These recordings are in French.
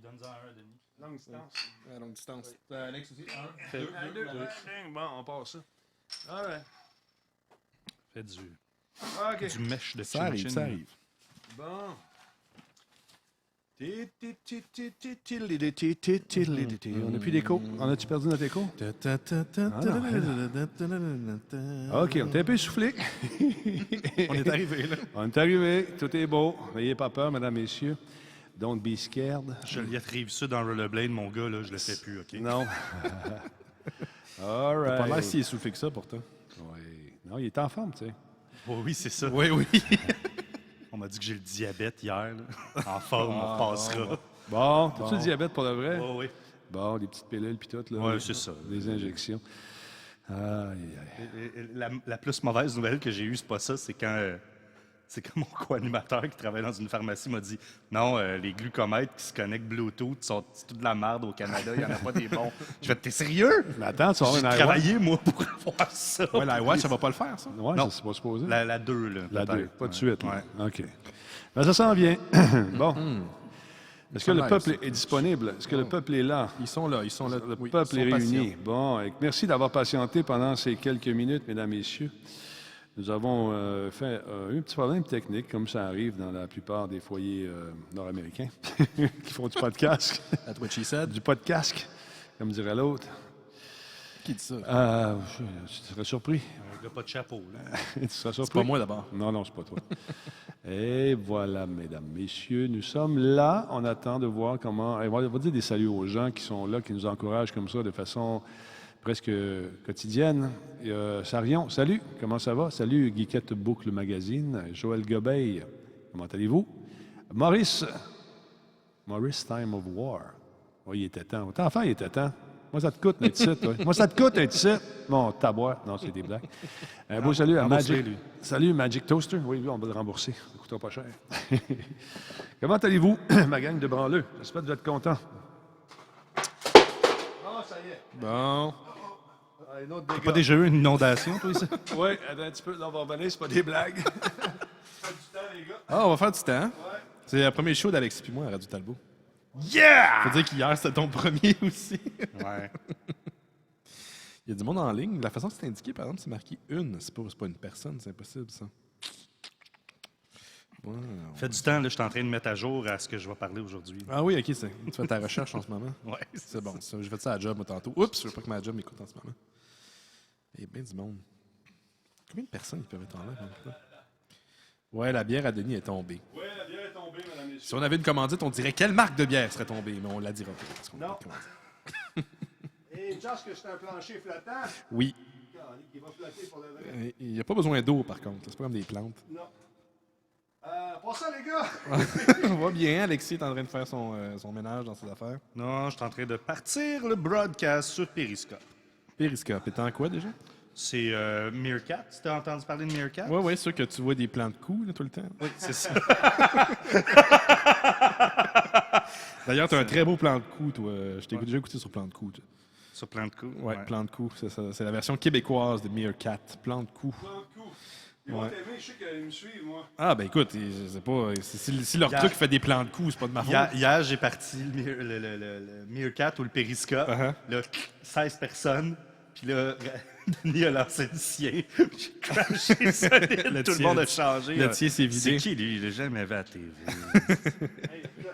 donne-en un, Denis. Longue distance. Longue distance. Alex aussi. Deux. Bon, on part ça. All right. Fais du OK. mèche de Ça arrive, chin-chin. ça arrive. Bon. On n'a plus d'écho. On a-tu perdu notre écho? OK, on est un peu essoufflé. On est arrivé, là. On est arrivé. Tout est beau. N'ayez pas peur, mesdames, messieurs. Don't be scared. Joliette Rive-Sud dans Rollerblade, mon gars, là, je le fais plus, OK? Non. All right. Pas l'air si essoufflé que ça, pourtant. Oui. Non, il est en forme, tu sais. Oh, oui, c'est ça. Oui, oui. On m'a dit que j'ai le diabète hier, là. En forme, on passera. Bon, t'as-tu le diabète pour le vrai? Oh, oui. Bon, des petites pilules puis tout, là. Ouais, c'est ça. Des injections. Aïe, aïe. La plus mauvaise nouvelle que j'ai eue, c'est pas ça, c'est quand mon co-animateur qui travaille dans une pharmacie m'a dit non, les glucomètres qui se connectent Bluetooth sont c'est toute de la merde au Canada, il n'y en a pas des bons. Je vais t'es sérieux? Mais attends, tu vas J'ai avoir une travaillé, moi, pour avoir ça. Ouais, l'iWatch, ça va pas le faire, ça. Ouais, Non. ça, c'est pas supposé. La 2, là. La peut-être. 2, pas de Ouais. suite. Là. Ouais. OK. Ben, ça s'en vient. Bon. Est-ce que le nice. peuple est disponible? Est-ce que le peuple est là? Ils sont là, ils sont là. Le Oui, peuple ils est sont réuni. patients. Bon, et merci d'avoir patienté pendant ces quelques minutes, mesdames, messieurs. Nous avons fait un petit problème technique, comme ça arrive dans la plupart des foyers nord-américains qui font du podcast. That's what she said. Du podcast, comme dirait l'autre. Qui dit ça? Tu serais surpris. Un gars pas de chapeau, là. Tu serais surpris. C'est pas moi, d'abord. Non, c'est pas toi. Et voilà, mesdames, messieurs, nous sommes là. On attend de voir comment... On va dire des saluts aux gens qui sont là, qui nous encouragent comme ça de façon presque quotidienne. Sarion, salut, comment ça va? Salut, Guiquette Boucle Magazine. Joël Gobeil, comment allez-vous? Maurice Time of War. Oui, il était temps. Autant faire, il était temps. Moi, ça te coûte un titre, toi. Moi, ça te coûte un titre. Bon, taboire. Non, c'est des blagues. Un beau salut à remboursez, Magic. lui. Salut, Magic Toaster. Oui, lui, on va le rembourser. Ça ne coûtera pas cher. Comment allez-vous, ma gang de branleux? J'espère que vous êtes contents. Ah, ça y est. Bon. Un autre T'as dégât. pas déjà eu une inondation, toi, ici? Oui, attends un petit peu. Là, on va revenir, c'est pas des blagues. Ça fait du temps, les gars. Ah, on va faire du temps. C'est le premier show d'Alexis puis moi à Radio Talbot. Yeah! Faut dire qu'hier, c'était ton premier aussi. Ouais. Il y a du monde en ligne. La façon que c'est indiqué, par exemple, c'est marqué une. C'est pas une personne, c'est impossible, ça. Wow. Fait du temps, là, je suis en train de mettre à jour à ce que je vais parler aujourd'hui. Ah oui, OK, tu fais ta recherche en ce moment. Ouais. C'est bon, ça. Je fais ça à la job, moi, tantôt. Oups, je veux pas que ma job m'écoute en ce moment. Il y a bien du monde. Combien de personnes qui peuvent être en live? En fait? Ouais, la bière à Denis est tombée. Oui, la bière est tombée, mesdames et messieurs. Si on avait une commandite, on dirait quelle marque de bière serait tombée, mais on la dira pas. Parce qu'on a Non. pas de commandite. Et Josh, que c'est un plancher flottant. Oui. Il va flotter pour le vrai. Il n'y a pas besoin d'eau, par contre. C'est pas comme des plantes. Non. Pour ça, les gars! On voit bien, Alexis est en train de faire son ménage dans ses affaires. Non, je suis en train de partir le broadcast sur Periscope. Périscope, étant quoi déjà? C'est Meerkat. Tu t'as entendu parler de Meerkat? Oui, oui, sûr que tu vois des plans de coups là, tout le temps. Oui, c'est ça. D'ailleurs, tu as un très beau plan de coups, toi. Je t'ai déjà écouté sur plan de coups. Toi. Sur plein de coups. Ouais, plan de coups. C'est la version québécoise de Meerkat. Plan de coups. Ils vont Ouais. t'aimer, je sais qu'ils me suivent, moi. Ah, ben écoute, c'est pas. Si leur Hier- truc fait des plans de coups, c'est pas de ma faute. Hier, j'ai parti le Meerkat ou le Periscope. Uh-huh. Là, 16 personnes. Puis là, Denis a lancé le sien. J'ai crashé solide. Le Tout le tien- monde a changé. le tien s'est vidé. C'est qui, lui? Il l'a jamais vu à la TV. Hey, là,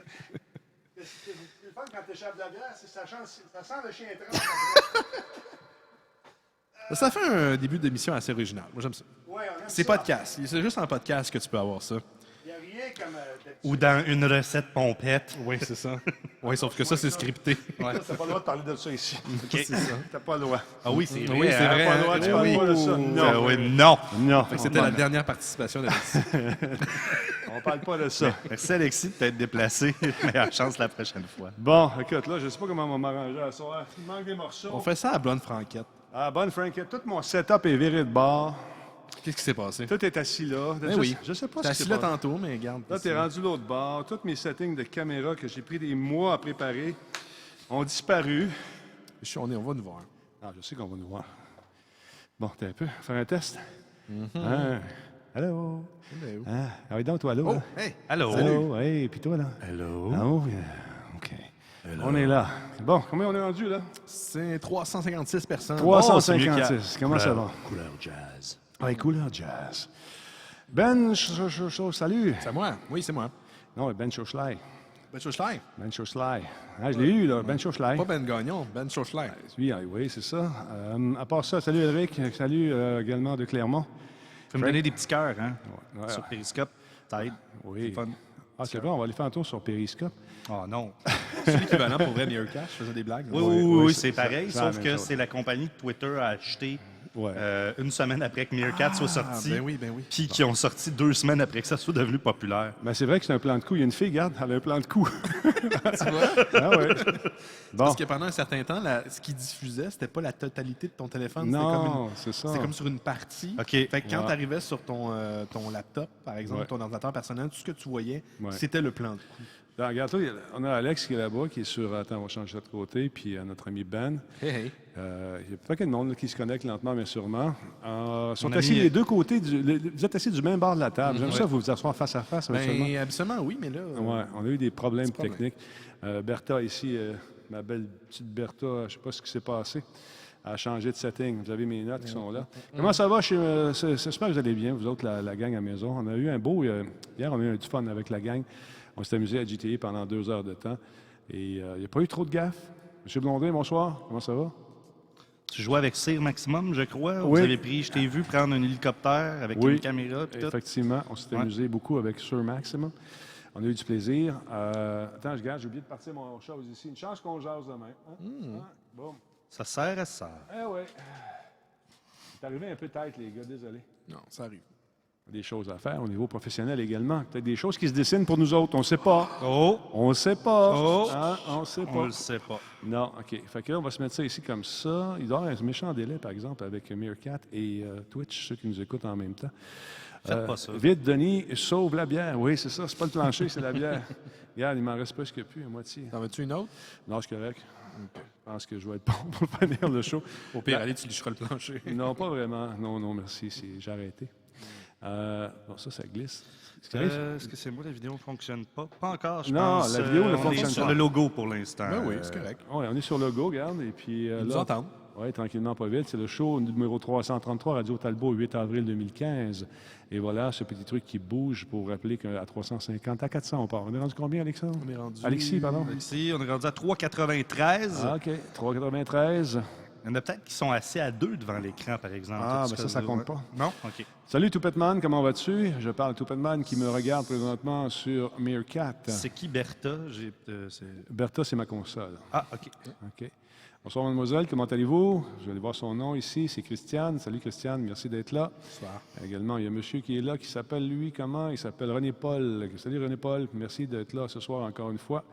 qu'est-ce que c'est le fun quand t'échappes de la bière, c'est ça sent le chien trempe. Ça fait un début d'émission assez original. Moi, j'aime ça. Ouais, on aime C'est ça. podcast. C'est juste en podcast que tu peux avoir ça. Il n'y a rien comme d'habitude. Ou dans une recette pompette. Oui, c'est ça. Oui, sauf que ça, c'est scripté. T'as pas le droit de parler de ça ici. C'est ça. T'as pas le droit. Ah oui, c'est vrai. Oui, c'est hein? vrai. Pas le droit, tu hein? parles Oui. pas de ça. Non. Oui, non. Non. Fait que c'était la dernière participation d'Alexis. On parle pas de ça. Merci, Alexis, de t'être déplacé. Meilleure chance la prochaine fois. Bon, écoute, là, je sais pas comment on va m'arranger à soir. Il manque des morceaux. On fait ça à Blonde Franquette. Ah, bonne Frank, tout mon setup est viré de bord. Qu'est-ce qui s'est passé? Tout est assis là. Ben oui. Je sais pas T'es ce assis qui là s'est passé. tantôt, mais regarde. Là, t'es rendu l'autre bord. Tous mes settings de caméra que j'ai pris des mois à préparer ont disparu. On va nous voir. Ah, je sais qu'on va nous voir. Bon, t'es un peu. Faire un test. Ah, allô? Hello. Ah, oui, donc, toi, allô? Oh, là? hey! Allô? Allô? Hey, puis toi, là? Allô? Ah, oh, OK. On est là. Bon, combien on est rendu, là? C'est 356 personnes. 356. Comment ça va? Couleur jazz. Oui, couleur jazz. Ben salut. C'est moi? Oui, c'est moi. Non, Ben Schoschlei. Ben Schoschlei. Ben Schoschlei. Ah, je l'ai eu, là, Ben Schoschlei. Pas Ben Gagnon, Ben Schoschlei. Oui, c'est ça. À part ça, salut Eric. Salut également de Clermont. Tu peux me donner des petits cœurs, hein? Ouais. Sur Periscope. Ça aide. Oui. C'est fun. Ah, c'est vrai, on va aller faire un tour sur Periscope. Oh non. C'est l'équivalent pour vrai Meerkat. Je faisais des blagues. Oui, c'est pareil, c'est la sauf même que chose. c'est la compagnie que Twitter a acheté Ouais. une semaine après que Meerkat soit Ah, sorti. ben oui. Puis qui ont sorti 2 semaines après que ça soit devenu populaire. Ben, c'est vrai que c'est un plan de coup. Il y a une fille, regarde, elle a un plan de coup. Tu vois? Ah ouais. Bon. Parce que pendant un certain temps, ce qu'ils diffusaient, c'était pas la totalité de ton téléphone. Non, c'est ça. C'était comme sur une partie. OK. Fait que quand Ouais. tu arrivais sur ton laptop, par exemple, Ouais. ton ordinateur personnel, tout ce que tu voyais, Ouais. c'était le plan de coup. Là, regarde, toi, on a Alex qui est là-bas, qui est sur. Attends, on va changer ça de côté. Puis notre ami Ben. Hey. Il y a pas quel monde là, qui se connecte lentement, mais sûrement. Ils sont Mon assis ami, des deux côtés. Vous êtes assis du même bord de la table. J'aime ça, vous asseoir face à face. habituellement. Ben, absolument, oui, mais là. Ouais, on a eu des problèmes Petit problème. techniques. Bertha, ici, ma belle petite Bertha, je ne sais pas ce qui s'est passé. Elle a changé de setting. Vous avez mes notes qui sont là. Comment ça va? J'espère que vous allez bien, vous autres, la gang à la maison. On a eu un beau... hier, on a eu du fun avec la gang. On s'est amusé à GTA pendant 2 heures de temps. Et il n'y a pas eu trop de gaffes. Monsieur Blondin, bonsoir. Comment ça va? Tu jouais avec Cyr Maximum, je crois. Oui. Vous avez pris, je t'ai vu prendre un hélicoptère avec Oui. une caméra. Puis tout. Effectivement, on s'est Ouais. amusé beaucoup avec Sir Maximum. On a eu du plaisir. Attends, je garde, j'ai oublié de partir mon chose ici. Une chance qu'on jase demain. Hein? Hein? Bon. Ça sert à ça. Eh ouais. C'est arrivé un peu tête, les gars, désolé. Non, ça arrive. Des choses à faire au niveau professionnel également. Peut-être des choses qui se dessinent pour nous autres. On ne sait pas. Oh! On ne sait pas. Oh! Hein? On ne sait On pas. le sait pas. Non, OK. Fait que là, on va se mettre ça ici comme ça. Il doit y avoir un méchant délai, par exemple, avec Meerkat et Twitch, ceux qui nous écoutent en même temps. Faites pas ça. Vite, Denis, sauve la bière. Oui, c'est ça. C'est pas le plancher, c'est la bière. Regarde, il m'en reste presque plus, à moitié. T'en veux-tu une autre? Non, c'est correct. Je pense que je vais être bon pour finir le show. Au pire, allez, tu licheras le plancher. Non, pas vraiment. Non, merci. J'ai arrêté. Bon, ça glisse. Ce qui arrive, Est-ce que c'est moi, la vidéo ne fonctionne pas? Pas encore, je Non, pense. la vidéo ne on fonctionne est sur pas. le logo pour l'instant. Ben oui, c'est correct. ouais, on est sur le go, regarde. Et puis Ils nous là, entendent. oui, tranquillement, pas vite. C'est le show numéro 333, Radio Talbot, 8 avril 2015. Et voilà, ce petit truc qui bouge pour rappeler qu'à 350, à 400, on part. On est rendu combien, Alexandre? On est rendu. Alexis, pardon. Ici, on est rendu à 3,93. Ah, OK. 3,93. Il y en a peut-être qui sont assis à 2 devant l'écran, par exemple. Ah, Tout ben ça compte ouais. pas. Non? OK. Salut, Toupetman, comment vas-tu? Je parle Toupetman qui me regarde présentement sur Meerkat. C'est qui Bertha? Bertha, c'est ma console. Ah, OK. OK. Bonsoir, mademoiselle, comment allez-vous? Je vais aller voir son nom ici, c'est Christiane. Salut, Christiane, merci d'être là. Bonsoir. Également, il y a un monsieur qui est là, qui s'appelle, lui, comment? Il s'appelle René-Paul. Salut, René-Paul, merci d'être là ce soir encore une fois.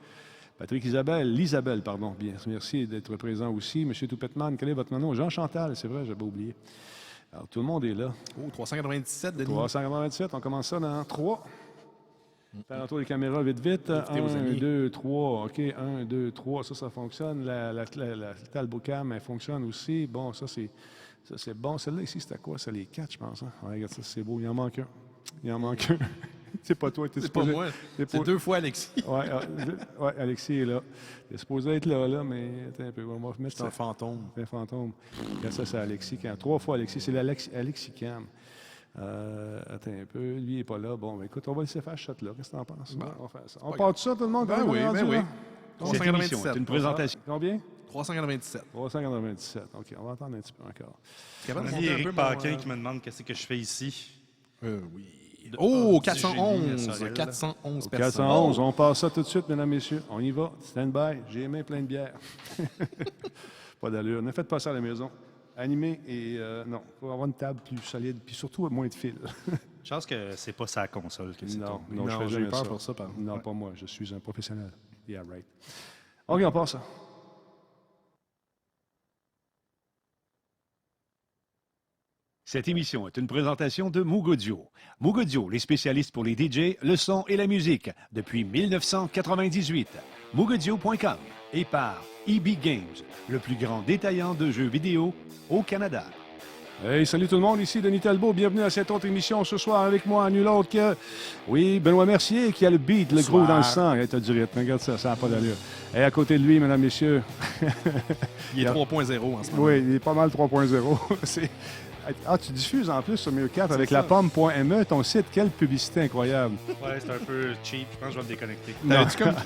Patrick Lisabelle, pardon, bien, merci d'être présent aussi. Monsieur Toupetman, quel est votre nom? Jean Chantal, c'est vrai, j'avais oublié. Alors, tout le monde est là. Oh, 397, Denis. 397, on commence ça dans 3. Faire un tour des caméras vite. Invitez vos 1, amis. 2, 3. OK, 1, 2, 3. Ça fonctionne. La Talbocam, elle fonctionne aussi. Bon, ça, c'est bon. Celle-là, ici, c'était quoi? C'est les 4, je pense. Hein? Ouais, regarde ça, c'est beau. Il en manque un. C'est pas toi. C'est pas moi. C'est 2 fois Alexis. Ouais, Alexis est là. Il est supposé être là, mais attends un peu. On va mettre C'est un fantôme. C'est un fantôme. Regarde ça, c'est Alexis. 3 fois Alexis. C'est l'Alexicam. Attends un peu. Lui, il n'est pas là. Bon, ben, écoute, on va laisser faire ce shot-là. Qu'est-ce que t'en penses? Bon. On va faire ça. On part de ça, tout le monde? Ben Comment on oui, est rendu, ben oui. là? Cette émission est une 397. présentation. Combien? 397. 397. OK, on va attendre un petit peu encore. Tu es capable de Il y monter a un peu Éric Paquin qui me demande qu'est-ce que je fais ici. Oui. Oh, du génie, 411. Sorel. 411 personnes. 411, on passe ça tout de suite, mesdames, messieurs. On y va. Stand by. J'ai les mains pleines de bière. Pas d'allure. Ne faites pas ça à la maison. Animé et non, il faut avoir une table plus solide, puis surtout moins de fil. Je pense que c'est pas sa console que c'est Non, tombé. non, je Non, fais j'ai jamais eu peur ça. pour ça, par exemple. Non, pas moi. Je suis un professionnel. Yeah, right. OK, on passe ça. Cette émission est une présentation de Moog Audio. Moog Audio, les spécialistes pour les DJ, le son et la musique, depuis 1998. MoogAudio.com et par EB Games, le plus grand détaillant de jeux vidéo au Canada. Hey, salut tout le monde, ici Denis Talbot. Bienvenue à cette autre émission ce soir avec moi, nul autre que, oui, Benoît Mercier qui a le beat, le gros dans le sang. Hey, t'as du rythme, regarde ça, ça n'a pas d'allure. Et à côté de lui, mesdames, messieurs, Il est 3.0 en ce moment. oui, il est pas mal 3.0. C'est... Ah, tu diffuses en plus sur Meerkat avec la pomme.me, ton site. Quelle publicité incroyable. Ouais, c'est un peu cheap. Je pense que je vais me déconnecter.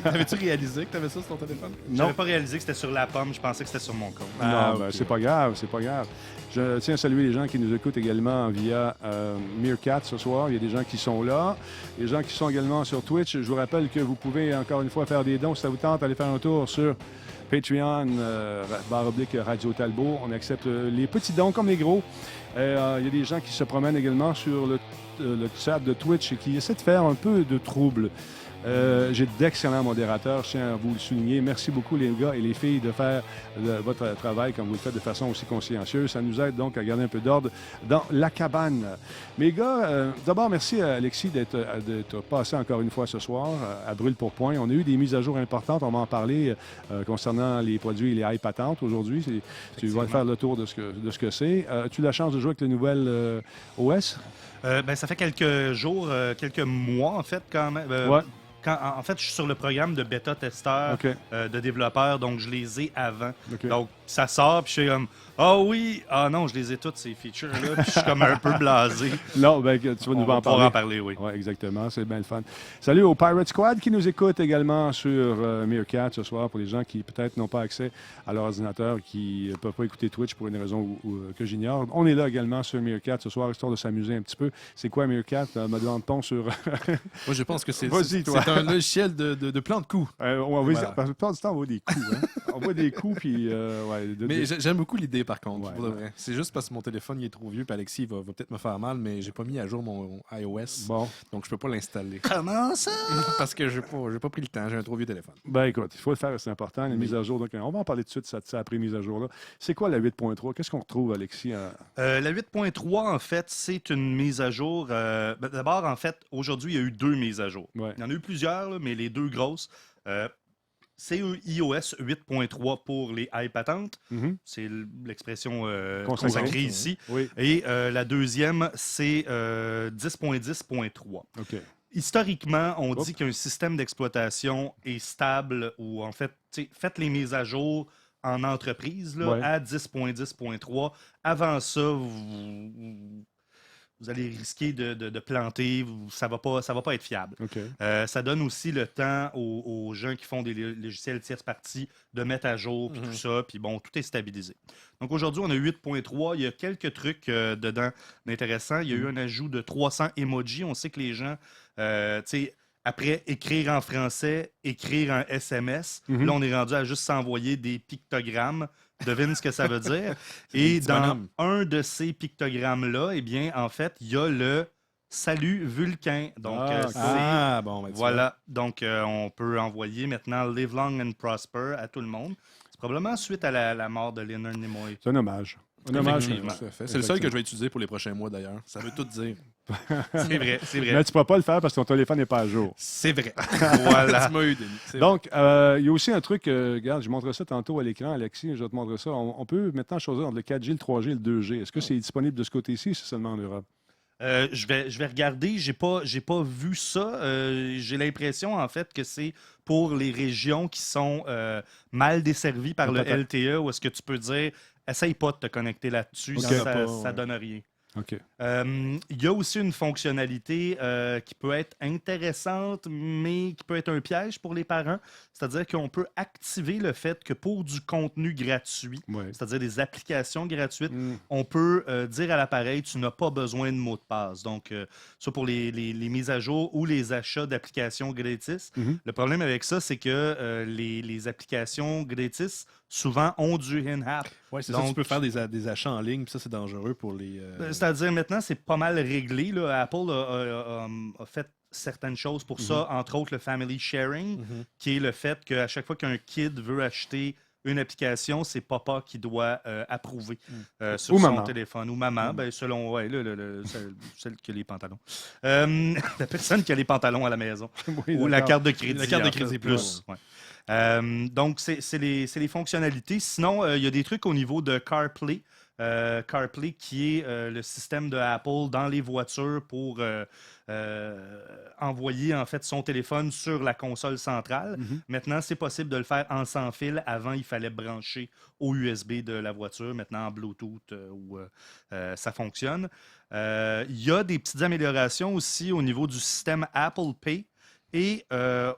T'avais-tu réalisé que t'avais ça sur ton téléphone? J'avais pas réalisé que c'était sur la pomme. Je pensais que c'était sur mon compte. Non, ok. ben, c'est pas grave, c'est pas grave. Je tiens à saluer les gens qui nous écoutent également via Meerkat ce soir. Il y a des gens qui sont là. Les gens qui sont également sur Twitch. Je vous rappelle que vous pouvez encore une fois faire des dons. Si ça vous tente, allez faire un tour sur Patreon, / Radio Talbot. On accepte les petits dons comme les gros. Il y a des gens qui se promènent également sur le chat de Twitch et qui essaient de faire un peu de trouble. J'ai d'excellents modérateurs, je tiens à vous le souligner. Merci beaucoup les gars et les filles de faire votre travail comme vous le faites de façon aussi consciencieuse. Ça nous aide donc à garder un peu d'ordre dans la cabane. Mes gars, d'abord merci à Alexis d'être passé encore une fois ce soir à Brûle pour Point. On a eu des mises à jour importantes, on va en parler concernant les produits et les high patentes aujourd'hui. Tu vas faire le tour de ce que c'est. As-tu la chance de jouer avec les nouvelles OS? Ben, ça fait quelques jours, quelques mois en fait quand même. Ouais. En fait, je suis sur le programme de bêta-testeur OK. de développeurs, donc je les ai avant. OK. Donc, ça sort, puis je suis comme « Ah oui! Ah non, je les ai toutes, ces features-là. » Puis je suis comme un peu blasé. Non, ben, tu vas On nous va en pouvoir parler. en parler, oui. Oui, exactement. C'est bien le fun. Salut au Pirate Squad qui nous écoute également sur Meerkat ce soir pour les gens qui peut-être n'ont pas accès à leur ordinateur, qui ne peuvent pas écouter Twitch pour une raison que j'ignore. On est là également sur Meerkat ce soir, histoire de s'amuser un petit peu. C'est quoi Meerkat? Me demande-t-on sur... Moi, je pense que c'est Vas-y, toi. un logiciel de plan de coups. on va Voilà. Parce que la plupart du temps, on voit des coups. Hein? On voit des coups, puis... Mais j'aime beaucoup l'idée, par contre. Ouais, pour de ouais. vrai. C'est juste parce que mon téléphone il est trop vieux, puis Alexis va peut-être me faire mal, mais j'ai pas mis à jour mon iOS, Bon. donc je peux pas l'installer. Comment ça? Parce que j'ai pas pris le temps, j'ai un trop vieux téléphone. Ben écoute, il faut le faire, c'est important, les mises à jour. Donc, on va en parler tout de suite de cette après-mise à jour-là. C'est quoi la 8.3? Qu'est-ce qu'on retrouve, Alexis? La 8.3, en fait, c'est une mise à jour. D'abord, en fait, aujourd'hui, il y a eu 2 mises à jour. Ouais. Il y en a eu plusieurs, là, mais les 2 grosses. C'est iOS 8.3 pour les high patentes. Mhm. C'est l'expression Consacrée. consacrée ici. Oui. Et la deuxième, c'est 10.10.3. OK. Historiquement, on dit qu'un système d'exploitation est stable ou en fait, faites les mises à jour en entreprise là, Ouais. à 10.10.3. Avant ça, vous allez risquer de planter, ça va pas être fiable. OK. Ça donne aussi le temps aux gens qui font des logiciels tierces parties de mettre à jour, puis tout ça, puis bon, tout est stabilisé. Donc aujourd'hui, on a 8.3, il y a quelques trucs dedans d'intéressants. Il y a eu un ajout de 300 emojis. On sait que les gens, tu sais, après écrire en français, écrire en SMS, là, on est rendu à juste s'envoyer des pictogrammes. Devine ce que ça veut dire. Et petit dans bonhomme. un de ces pictogrammes-là, eh bien, en fait, il y a le Salut Vulcain. Donc, c'est... bon, ben, tu Voilà. Donc, on peut envoyer maintenant Live Long and Prosper à tout le monde. C'est probablement suite à la mort de Leonard Nimoy. C'est un hommage. Un hommage. Effectivement. vois. Tout à fait. C'est le seul que je vais utiliser pour les prochains mois, d'ailleurs. Ça veut tout dire. C'est vrai, c'est vrai. Mais tu ne pourras pas le faire parce que ton téléphone n'est pas à jour. C'est vrai. Voilà. Tu m'as eu, Denis. C'est vrai. Donc, il y a aussi un truc, regarde, je montrerai ça tantôt à l'écran, Alexis, je vais te montrer ça. On peut maintenant choisir entre le 4G, le 3G et le 2G. Est-ce que c'est disponible de ce côté-ci ou c'est seulement en Europe? Je vais regarder. J'ai pas vu ça. J'ai l'impression, en fait, que c'est pour les régions qui sont mal desservies par le Peut-être. LTE, où est-ce que tu peux dire, essaye pas de te connecter là-dessus, Ok. ça donne rien. OK. Il y a aussi une fonctionnalité qui peut être intéressante, mais qui peut être un piège pour les parents. C'est-à-dire qu'on peut activer le fait que pour du contenu gratuit, Ouais. c'est-à-dire des applications gratuites, Mm. on peut dire à l'appareil, tu n'as pas besoin de mot de passe. Donc, ça pour les mises à jour ou les achats d'applications gratis. Mhm. Le problème avec ça, c'est que les applications gratis, souvent, ont du in-app. Ouais, c'est ça. Donc- Tu peux faire des achats en ligne, puis ça, c'est dangereux pour les. C'est-à-dire, maintenant, c'est pas mal réglé. Là. Apple a fait certaines choses pour ça, entre autres le family sharing, qui est le fait qu'à chaque fois qu'un kid veut acheter une application, c'est papa qui doit approuver sur Ou son maman. téléphone. Ou maman, ben, selon celle qui a les pantalons. La personne qui a les pantalons à la maison. Oui, Ou la d'accord. carte de crédit. La carte de en fait, crédit, plus. Ouais. Donc, c'est les fonctionnalités. Sinon, il y a des trucs au niveau de CarPlay. CarPlay, qui est le système de Apple dans les voitures pour envoyer en fait son téléphone sur la console centrale. Maintenant, c'est possible de le faire en sans fil. Avant, il fallait brancher au USB de la voiture. Maintenant, en Bluetooth, où ça fonctionne. Il y a des petites améliorations aussi au niveau du système Apple Pay. Et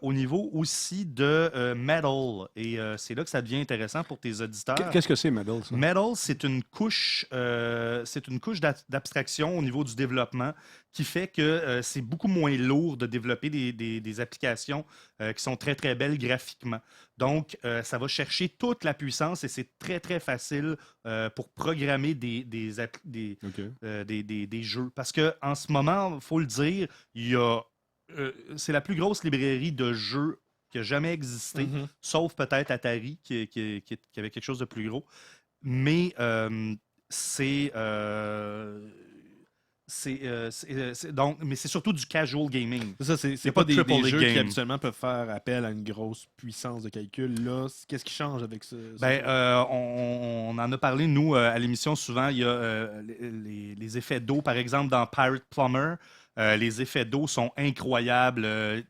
au niveau aussi de Metal. Et c'est là que ça devient intéressant pour tes auditeurs. Qu'est-ce que c'est, Metal, ça? Metal, c'est une couche d'abstraction au niveau du développement qui fait que c'est beaucoup moins lourd de développer des applications qui sont très, très belles graphiquement. Donc, ça va chercher toute la puissance et c'est très, très facile pour programmer des jeux. Parce qu'en ce moment, il faut le dire, il y a c'est la plus grosse librairie de jeux qui a jamais existé, sauf peut-être Atari, qui avait quelque chose de plus gros. Mais c'est surtout du casual gaming. Ça, c'est pas pas des triple A jeux game. qui habituellement peuvent faire appel à une grosse puissance de calcul. Là, qu'est-ce qui change avec ce on en a parlé, nous, à l'émission, souvent. Il y a les effets d'eau, par exemple, dans Pirate Plumber. Les effets d'eau sont incroyables.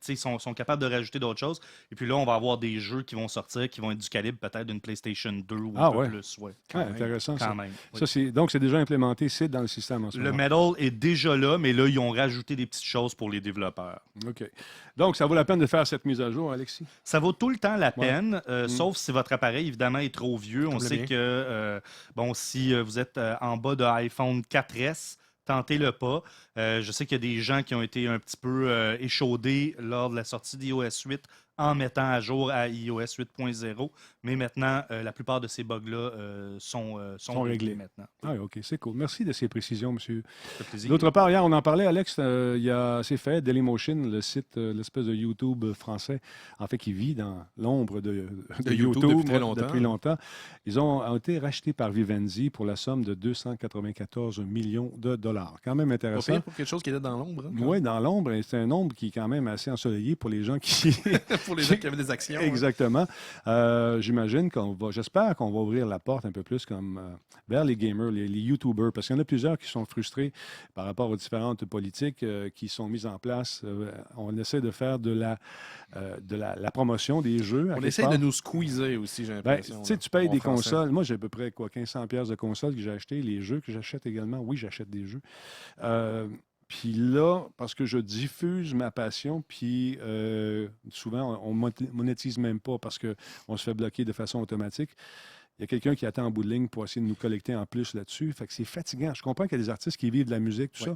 Ils sont capables de rajouter d'autres choses. Et puis là, on va avoir des jeux qui vont sortir qui vont être du calibre peut-être d'une PlayStation 2 ou un peu plus. Ouais, intéressant, quand ça. même. Ça, donc, c'est déjà implémenté, c'est dans le système en ce Le moment. Metal est déjà là, mais là, ils ont rajouté des petites choses pour les développeurs. OK. Donc, ça vaut la peine de faire cette mise à jour, Alexis? Ça vaut tout le temps la peine, sauf si votre appareil, évidemment, est trop vieux. On sait bien. que, si vous êtes en bas de iPhone 4S, tentez-le pas. Je sais qu'il y a des gens qui ont été un petit peu échaudés lors de la sortie d'iOS 8 en mettant à jour à iOS 8.0. Mais maintenant, la plupart de ces bugs-là sont réglés maintenant. Ah, OK, c'est cool. Merci de ces précisions, monsieur. Ça fait plaisir. D'autre part, hier, on en parlait, Alex, c'est fait, Dailymotion, le site, l'espèce de YouTube français, en fait, qui vit dans l'ombre de YouTube depuis très longtemps. depuis longtemps. Ils ont été rachetés par Vivendi pour la somme de 294 millions de dollars. Quand même Pas intéressant. pire pour quelque chose qui était dans l'ombre. Hein? Oui, dans l'ombre. Et c'est un ombre qui est quand même assez ensoleillé pour les gens qui... Pour les gens qui avaient des actions. Exactement. J'imagine j'espère qu'on va ouvrir la porte un peu plus vers les gamers, les YouTubers, parce qu'il y en a plusieurs qui sont frustrés par rapport aux différentes politiques qui sont mises en place. On essaie de faire de la promotion des jeux. On essaie de nous squeezer aussi, j'ai l'impression. Tu payes des Français. consoles. Moi, j'ai à peu près 1500 pièces de consoles que j'ai achetées. Les jeux que j'achète également. Oui, j'achète des jeux. Puis là, parce que je diffuse ma passion, puis souvent, on ne monétise même pas parce qu'on se fait bloquer de façon automatique. Il y a quelqu'un qui attend en bout de ligne pour essayer de nous collecter en plus là-dessus. Fait que c'est fatigant. Je comprends qu'il y a des artistes qui vivent de la musique, tout ça.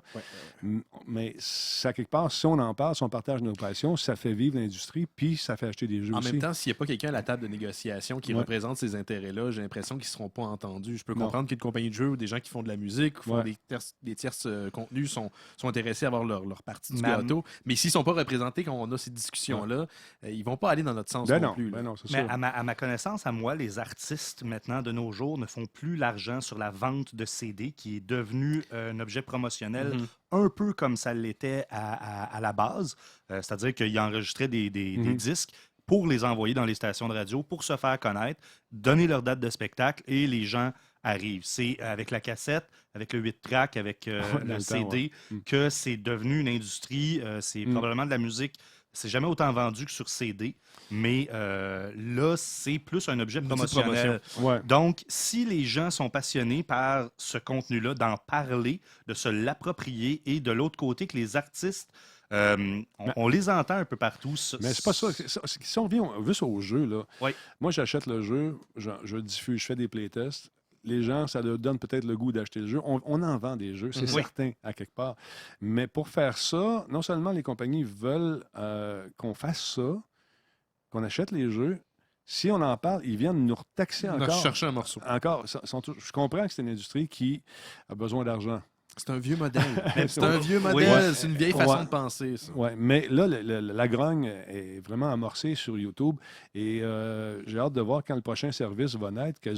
Mais ça, quelque part, si on en parle, si on partage nos passions, ça fait vivre l'industrie, puis ça fait acheter des jeux En aussi. même temps, s'il n'y a pas quelqu'un à la table de négociation qui représente ces intérêts-là, j'ai l'impression qu'ils ne seront pas entendus. Je peux comprendre qu'une compagnie de jeux ou des gens qui font de la musique, qui font des tierces contenus, sont intéressés à avoir leur partie du gâteau. Mais s'ils ne sont pas représentés quand on a ces discussions-là, ils ne vont pas aller dans notre sens non plus. Non, c'est Mais sûr. à ma connaissance, à moi, les artistes, maintenant, de nos jours, ne font plus l'argent sur la vente de CD, qui est devenu un objet promotionnel un peu comme ça l'était à la base. C'est-à-dire qu'ils enregistraient des disques pour les envoyer dans les stations de radio, pour se faire connaître, donner leur date de spectacle, et les gens arrivent. C'est avec la cassette, avec le 8-track, avec le CD, que c'est devenu une industrie. C'est probablement de la musique. C'est jamais autant vendu que sur CD, mais là, c'est plus un objet promotionnel. Ouais. Donc, si les gens sont passionnés par ce contenu-là, d'en parler, de se l'approprier, et de l'autre côté, que les artistes, on les entend un peu partout. Mais c'est pas ça. Si on revient juste au jeu, là, Oui. moi, j'achète le jeu, je diffuse, je fais des playtests. Les gens, ça leur donne peut-être le goût d'acheter le jeu. On en vend des jeux, c'est certain, à quelque part. Mais pour faire ça, non seulement les compagnies veulent qu'on fasse ça, qu'on achète les jeux. Si on en parle, ils viennent nous retaxer encore. Chercher un morceau. Je comprends que c'est une industrie qui a besoin d'argent. C'est un vieux modèle. C'est Oui. un vieux modèle. Ouais. C'est une vieille façon de penser, ça. Oui, mais là, la grogne est vraiment amorcée sur YouTube et j'ai hâte de voir quand le prochain service va naître, quels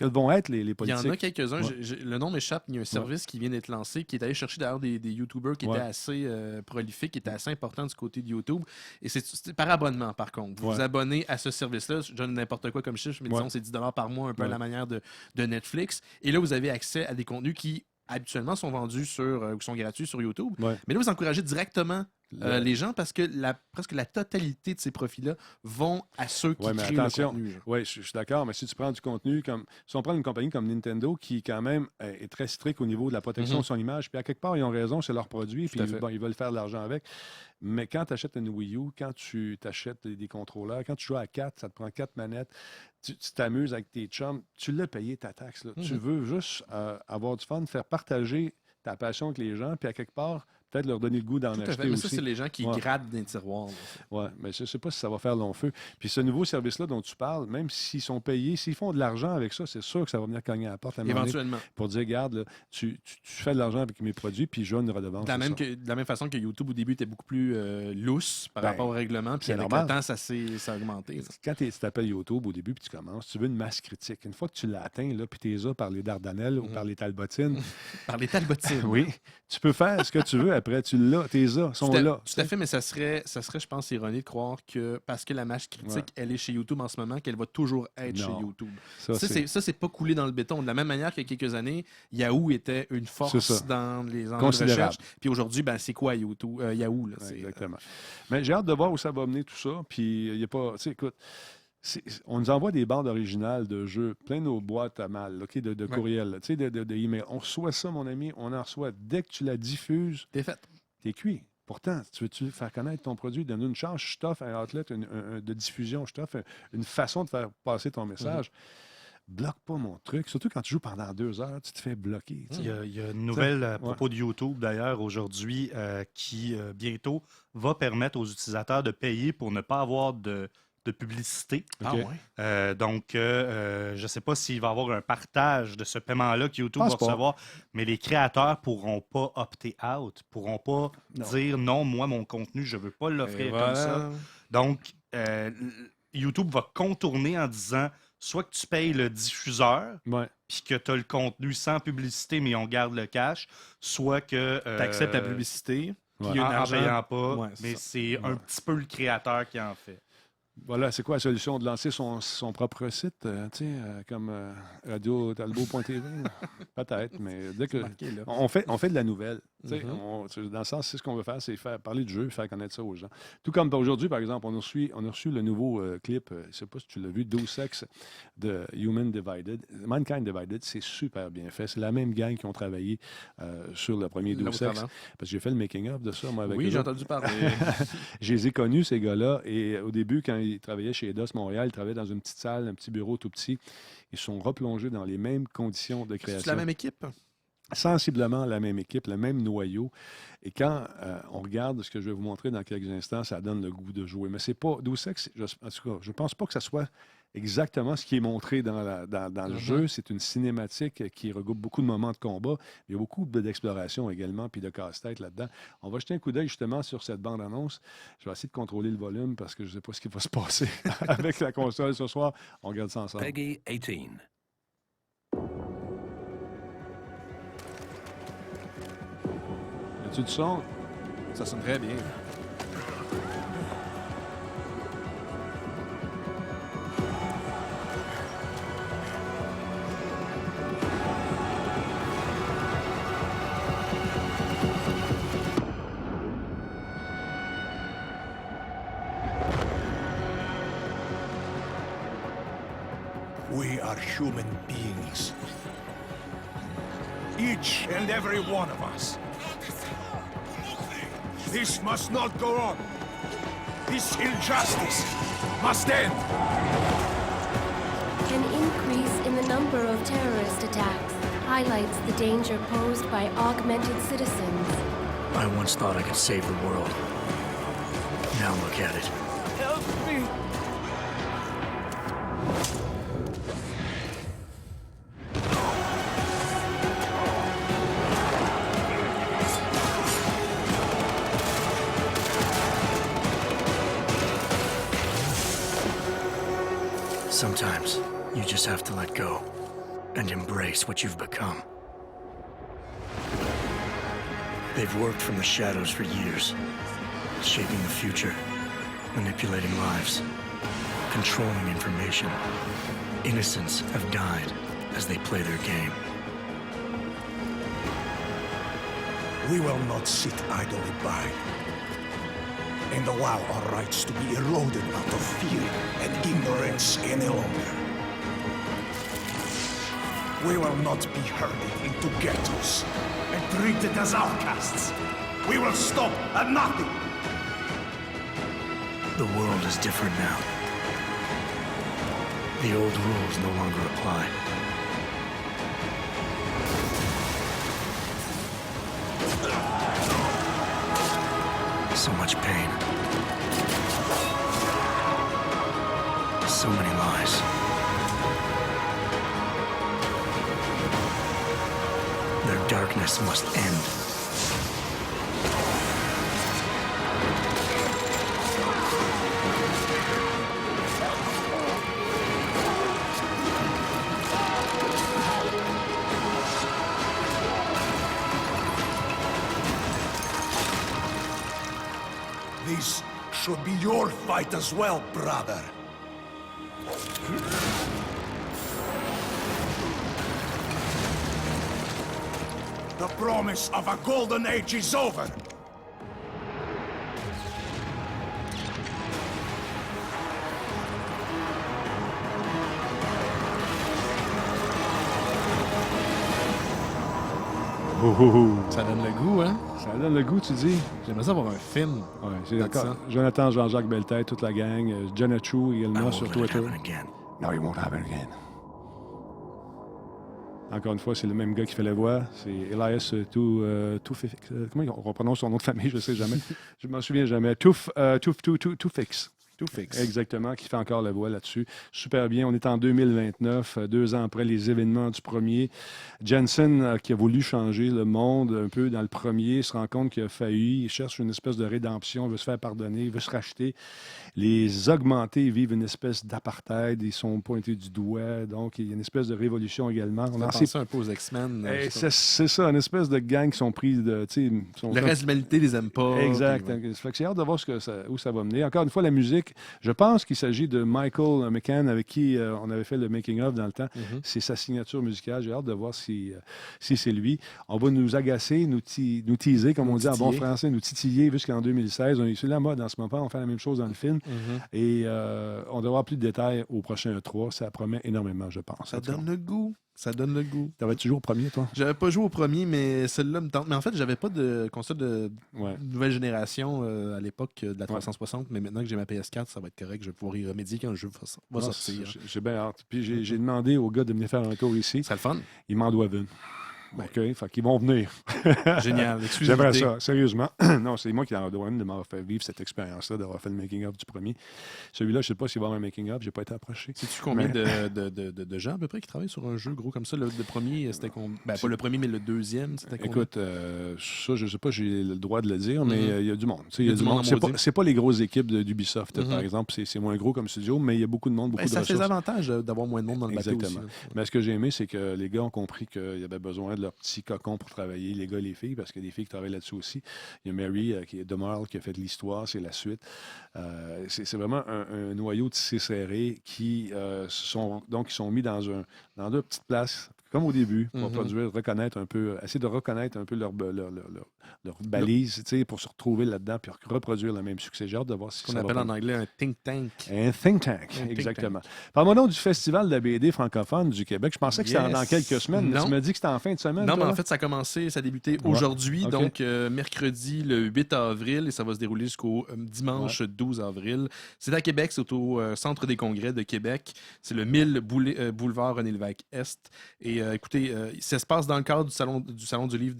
vont être les Il y politiques. en a quelques-uns. Ouais. Le nom m'échappe. Il y a un service qui vient d'être lancé, qui est allé chercher d'ailleurs des YouTubers qui Ouais. étaient assez prolifiques, qui étaient assez importants du côté de YouTube. Et c'est par abonnement, par contre. Vous Ouais. vous abonnez à ce service-là. Je donne n'importe quoi comme chiffre, mais disons Ouais. c'est 10 par mois, un peu à Ouais. la manière de Netflix. Et là, vous avez accès à des contenus qui habituellement sont vendus ou sont gratuits sur YouTube. Ouais. Mais là, vous encouragez directement les gens parce que presque la totalité de ces profits-là vont à ceux qui Ouais, mais créent attention. le contenu. Oui, je suis d'accord, mais si tu prends du contenu comme. Si on prend une compagnie comme Nintendo qui, quand même, est très strict au niveau de la protection de son image, puis à quelque part, ils ont raison, c'est leur produit, puis à fait. bon, ils veulent faire de l'argent avec. Mais quand tu achètes une Wii U, quand tu t'achètes des contrôleurs, quand tu joues à 4, ça te prend 4 manettes, tu t'amuses avec tes chums, tu l'as payé ta taxe. Là. Tu veux juste avoir du fun, faire partager ta passion avec les gens, puis à quelque part, peut-être leur donner le goût d'en Tout à acheter fait. Mais aussi. ça, c'est les gens qui Ouais. grattent dans les tiroirs. là. Oui, mais je ne sais pas si ça va faire long feu. Puis ce nouveau service-là dont tu parles, même s'ils sont payés, s'ils font de l'argent avec ça, c'est sûr que ça va venir cogner à la porte à un moment donné Éventuellement. pour dire, regarde, là, tu fais de l'argent avec mes produits, puis je veux une redevance. De la même façon que YouTube, au début, était beaucoup plus lousse par Ben, rapport au règlement. Puis c'est avec normal. le temps, ça a augmenté. là. Quand tu t'appelles YouTube au début, puis tu commences, tu veux une masse critique. Une fois que tu l'as atteint, là, puis tu es par les Dardanelles ou par les Talbotines, Par les talbotines. oui, tu peux faire ce que tu veux après. Tu l'as, tes sont là. Tout à fait, mais ça serait, je pense, ironique de croire que parce que la masse critique, elle est chez YouTube en ce moment, qu'elle va toujours être Non. chez YouTube. Ça, Ça, c'est pas coulé dans le béton. De la même manière qu'il y a quelques années, Yahoo était une C'est force ça. dans les enjeux de Considérable. recherche. Puis aujourd'hui, ben, c'est quoi YouTube? Yahoo? Là, Ouais, exactement. Mais j'ai hâte de voir où ça va mener tout ça. Puis il n'y a pas. Tu sais, écoute. On nous envoie des bandes originales de jeux, plein nos boîtes à mal, OK, de courriels, là, tu sais, de emails. On reçoit ça, mon ami, on en reçoit. Dès que tu la diffuses, T'es fait. t'es cuit. Pourtant, tu veux-tu faire connaître ton produit, donner une charge, je t'offre un outlet de diffusion, je t'offre une façon de faire passer ton message. Bloque pas mon truc, surtout quand tu joues pendant 2 heures, tu te fais bloquer. tu sais. Il y a une nouvelle à propos de YouTube, d'ailleurs, aujourd'hui, qui bientôt va permettre aux utilisateurs de payer pour ne pas avoir de publicité. Ah OK. ouais? Donc, je ne sais pas s'il va y avoir un partage de ce paiement-là que YouTube va Pense pas. recevoir, mais les créateurs ne pourront pas opter out, ne pourront pas dire non, moi, mon contenu, je ne veux pas l'offrir comme ça. Donc, YouTube va contourner en disant soit que tu payes le diffuseur, Ouais. puis que tu as le contenu sans publicité, mais on garde le cash, soit que. Tu acceptes la publicité. Puis il y a En un argent. payant pas, Ouais, c'est mais ça. c'est un petit peu le créateur qui en fait. Voilà, c'est quoi la solution? De lancer son propre site, tu sais, comme radiotalbot.tv? Peut-être, mais dès que. Marqué, là. On fait de la nouvelle. Tu sais, dans le sens, c'est ce qu'on veut faire, c'est faire parler du jeu, faire connaître ça aux gens. Tout comme aujourd'hui, par exemple, on a reçu le nouveau clip, je ne sais pas si tu l'as vu, Deus Ex de Mankind Divided. C'est super bien fait. C'est la même gang qui ont travaillé sur le premier Deus Ex. L'autre avant. Parce que j'ai fait le making-of de ça, moi, avec Oui, eux j'ai autres. entendu parler. Je les ai connus, ces gars-là, et au début, quand ils travaillaient chez Eidos Montréal, ils travaillaient dans une petite salle, un petit bureau tout petit. Ils sont replongés dans les mêmes conditions de création. C'est la même équipe? Sensiblement la même équipe, le même noyau. Et quand on regarde ce que je vais vous montrer dans quelques instants, ça donne le goût de jouer. Mais c'est pas Deus Ex, en tout cas, je ne pense pas que ça soit exactement ce qui est montré dans le jeu. C'est une cinématique qui regroupe beaucoup de moments de combat. Il y a beaucoup d'exploration également, puis de casse-tête là-dedans. On va jeter un coup d'œil justement sur cette bande-annonce. Je vais essayer de contrôler le volume parce que je ne sais pas ce qui va se passer avec la console ce soir. On regarde ça ensemble. Peggy 18. As-tu du son? Ça sonne très bien. We are human beings. Each and every one of us. This must not go on. This injustice must end. An increase in the number of terrorist attacks highlights the danger posed by augmented citizens. I once thought I could save the world. Now look at it. Help me. Sometimes you just have to let go and embrace what you've become. They've worked from the shadows for years, shaping the future, manipulating lives, controlling information. Innocents have died as they play their game. We will not sit idly by and allow our rights to be eroded out of fear and ignorance any longer. We will not be herded into ghettos and treated as outcasts. We will stop at nothing. The world is different now. The old rules no longer apply. So much pain. So many lies. Their darkness must end. This should be your fight as well, brother. The promise of a golden age is over. Ça donne le goût, hein? Ça donne le goût, tu dis? J'aimerais ça avoir un film. Ouais, c'est That's d'accord. ça. Jonathan, Jean-Jacques Belletête, toute la gang. Jenna True I également won't sur let it Twitter. happen again. No, you won't have it again. Encore une fois, c'est le même gars qui fait la voix. C'est Elias Toufix. Comment on prononce son nom de famille? Je ne sais jamais. Je m'en souviens jamais. Toufix. Toufix. Exactement, qui fait encore la voix là-dessus. Super bien. On est en 2029, 2 ans après les événements du premier. Jensen, qui a voulu changer le monde un peu dans le premier, se rend compte qu'il a failli. Il cherche une espèce de rédemption, veut se faire pardonner, veut se racheter. Les augmentés vivent une espèce d'apartheid. Ils sont pointés du doigt. Donc, il y a une espèce de révolution également. On a sait- pensé un peu aux X-Men. c'est ça, une espèce de gang qui sont pris de. Le reste de l'humanité les aime pas. Exact. puis, ouais. Fait que j'ai hâte de voir où ça va mener. Encore une fois, la musique, je pense qu'il s'agit de Michael McCann, avec qui on avait fait le making-of dans le temps. C'est sa signature musicale. J'ai hâte de voir si c'est lui. On va nous agacer, nous teaser, comme on dit en bon titiller. français, nous titiller jusqu'en 2016. C'est la mode en ce moment. On fait la même chose dans le film. Et on devra avoir plus de détails au prochain E3. Ça promet énormément, je pense. Ça donne le goût. Ça donne le goût. T'avais-tu joué au premier, toi? J'avais pas joué au premier, mais celui-là me tente. Mais en fait, j'avais pas de console de Ouais. nouvelle génération à l'époque de la 360, mais maintenant que j'ai ma PS4, ça va être correct. Je vais pouvoir y remédier quand le jeu va Ah, sortir. J'ai bien hâte. Puis j'ai demandé aux gars de venir faire un tour ici. C'est le fun. Ils m'en doivent une. OK, fait qu'ils vont venir. Génial. J'aimerais Exclusivité. ça, sérieusement. Non, c'est moi qui en dois une de m'avoir fait vivre cette expérience-là, d'avoir fait le making-of du premier. Celui-là, je ne sais pas s'il va y avoir un making-of, j'ai pas été approché. Sais-tu combien Mais- de gens à peu près qui travaillent sur un jeu gros comme ça? Le premier, c'était pas le premier, mais le deuxième, c'était combien? Écoute, ça, je ne sais pas, j'ai le droit de le dire, mais il y a du monde. Tu sais, il y a du monde monde. en C'est pas, maudit. c'est pas les grosses équipes d'Ubisoft, par exemple. C'est moins gros comme studio, mais il y a beaucoup de monde, beaucoup de Ça fait ressources. avantages d'avoir moins de monde dans le bateau Exactement. aussi. Mais ce que j'ai aimé, c'est que les gars ont compris qu'il y avait besoin de leur petit cocon pour travailler, les gars et les filles, parce qu'il y a des filles qui travaillent là-dessus aussi. Il y a Mary, qui est Demarle, qui a fait de l'histoire, c'est la suite. C'est vraiment un noyau tissé serré qui sont mis dans deux petites places, comme au début, pour produire, reconnaître un peu, essayer de reconnaître un peu leur balise, tu sais, pour se retrouver là-dedans, puis reproduire le même succès. J'ai hâte de voir si Qu'on ça va appelle en prendre. anglais un think tank. Un think tank, exactement. Parle-moi donc du Festival de la BD francophone du Québec. Je pensais que c'était dans quelques semaines, mais Non. tu m'as dit que c'était en fin de semaine. Non, mais toi, en là? fait, ça a débuté aujourd'hui, OK. donc mercredi le 8 avril, et ça va se dérouler jusqu'au dimanche 12 avril. C'est à Québec, c'est au Centre des congrès de Québec. C'est le 1000 boulevard René Lévesque Est. Et écoutez, ça se passe dans le cadre du Salon du livre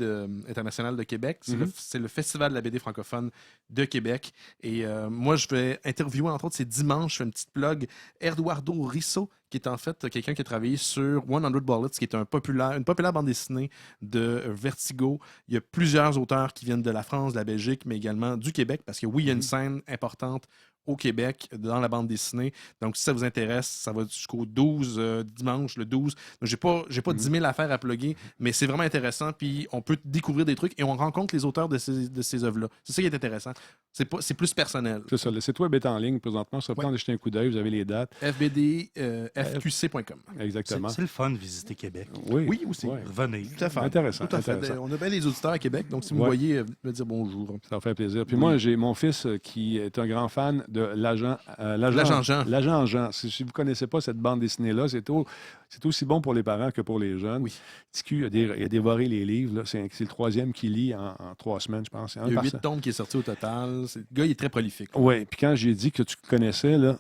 international de Québec. C'est le Festival de la BD francophone de Québec. Et moi, je vais interviewer, entre autres, c'est dimanche, je fais une petite plug, Eduardo Risso, qui est en fait quelqu'un qui a travaillé sur 100 Bullets, qui est une populaire bande dessinée de Vertigo. Il y a plusieurs auteurs qui viennent de la France, de la Belgique, mais également du Québec, parce que oui, il y a une scène importante au Québec dans la bande dessinée. Donc, si ça vous intéresse, ça va jusqu'au 12, dimanche, le 12. Donc, j'ai pas 10 000 affaires à plugger, mais c'est vraiment intéressant. Puis, on peut découvrir des trucs et on rencontre les auteurs de ces œuvres-là. C'est ça qui est intéressant. C'est plus personnel. C'est ça. Le site web est en ligne présentement. Ça peut en jeter un coup d'œil. Vous avez les dates. FBDFQC.com. Exactement. C'est le fun de visiter Québec. Oui, aussi. Ouais. Revenez. Tout à fait. Intéressant. Tout à fait. Intéressant. On a bien les auditeurs à Québec, donc si vous me voyez, me dire bonjour. Ça va faire plaisir. Puis moi, j'ai mon fils qui est un grand fan de l'agent Jean. L'agent Jean. Si vous ne connaissez pas cette bande dessinée-là, c'est aussi bon pour les parents que pour les jeunes. Oui. TQ, il a dévoré les livres. Là. C'est le troisième qu'il lit en 3 semaines, je pense. Il y a 8 tomes qui est sorti au total. Le gars, il est très prolifique. Oui, puis quand j'ai dit que tu connaissais, là,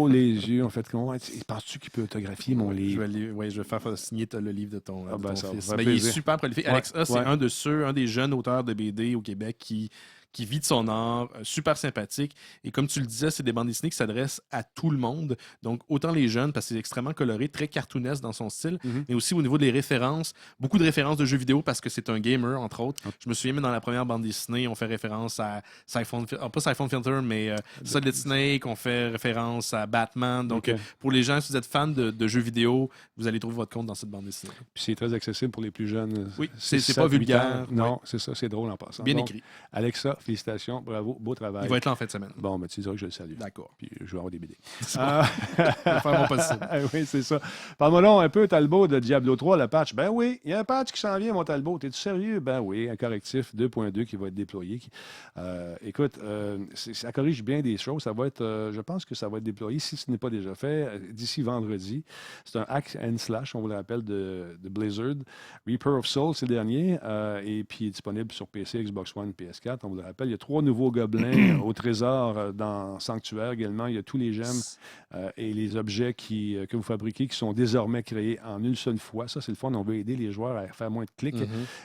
les yeux ont fait comment? Penses-tu qu'il peut autographier mon livre? Je vais faire signer le livre de ton, fils. Ça va Mais il est plaisir. super prolifique. Ouais, Alexa, c'est ouais. un des jeunes auteurs de BD au Québec qui vit de son art, super sympathique. Et comme tu le disais, c'est des bandes dessinées qui s'adressent à tout le monde. Donc, autant les jeunes, parce que c'est extrêmement coloré, très cartoonesque dans son style, mais aussi au niveau des références, beaucoup de références de jeux vidéo parce que c'est un gamer, entre autres. Je me souviens, même dans la première bande dessinée, on fait référence à pas Siphon Filter, mais Solid Snake, on fait référence à Batman. Donc, pour les gens, si vous êtes fans de jeux vidéo, vous allez trouver votre compte dans cette bande dessinée. Puis c'est très accessible pour les plus jeunes. Oui, c'est 7, pas 8 vulgaire. ans. Non, c'est ça, c'est drôle en passant. Bien Donc, écrit. Alexa, félicitations, bravo, beau travail. Il va être là en fin de semaine. Bon, ben, tu diras que je le salue. D'accord. Puis je vais avoir des BD. Je vais faire mon possible. Oui, c'est ça. Parle-moi donc un peu, Talbot, de Diablo 3, le patch. Ben oui, il y a un patch qui s'en vient, mon Talbot. T'es-tu sérieux? Ben oui, un correctif 2.2 qui va être déployé. Écoute, ça corrige bien des choses. Ça va être, je pense que ça va être déployé, si ce n'est pas déjà fait, d'ici vendredi. C'est un hack and slash, on vous le rappelle, de Blizzard. Reaper of Souls, c'est le dernier. Et puis disponible sur PC, Xbox One, PS4. On vous le rappelle, il y a 3 nouveaux gobelins au trésor dans Sanctuaire également. Il y a tous les gemmes et les objets que vous fabriquez qui sont désormais créés en une seule fois. Ça, c'est le fun. On veut aider les joueurs à faire moins de clics.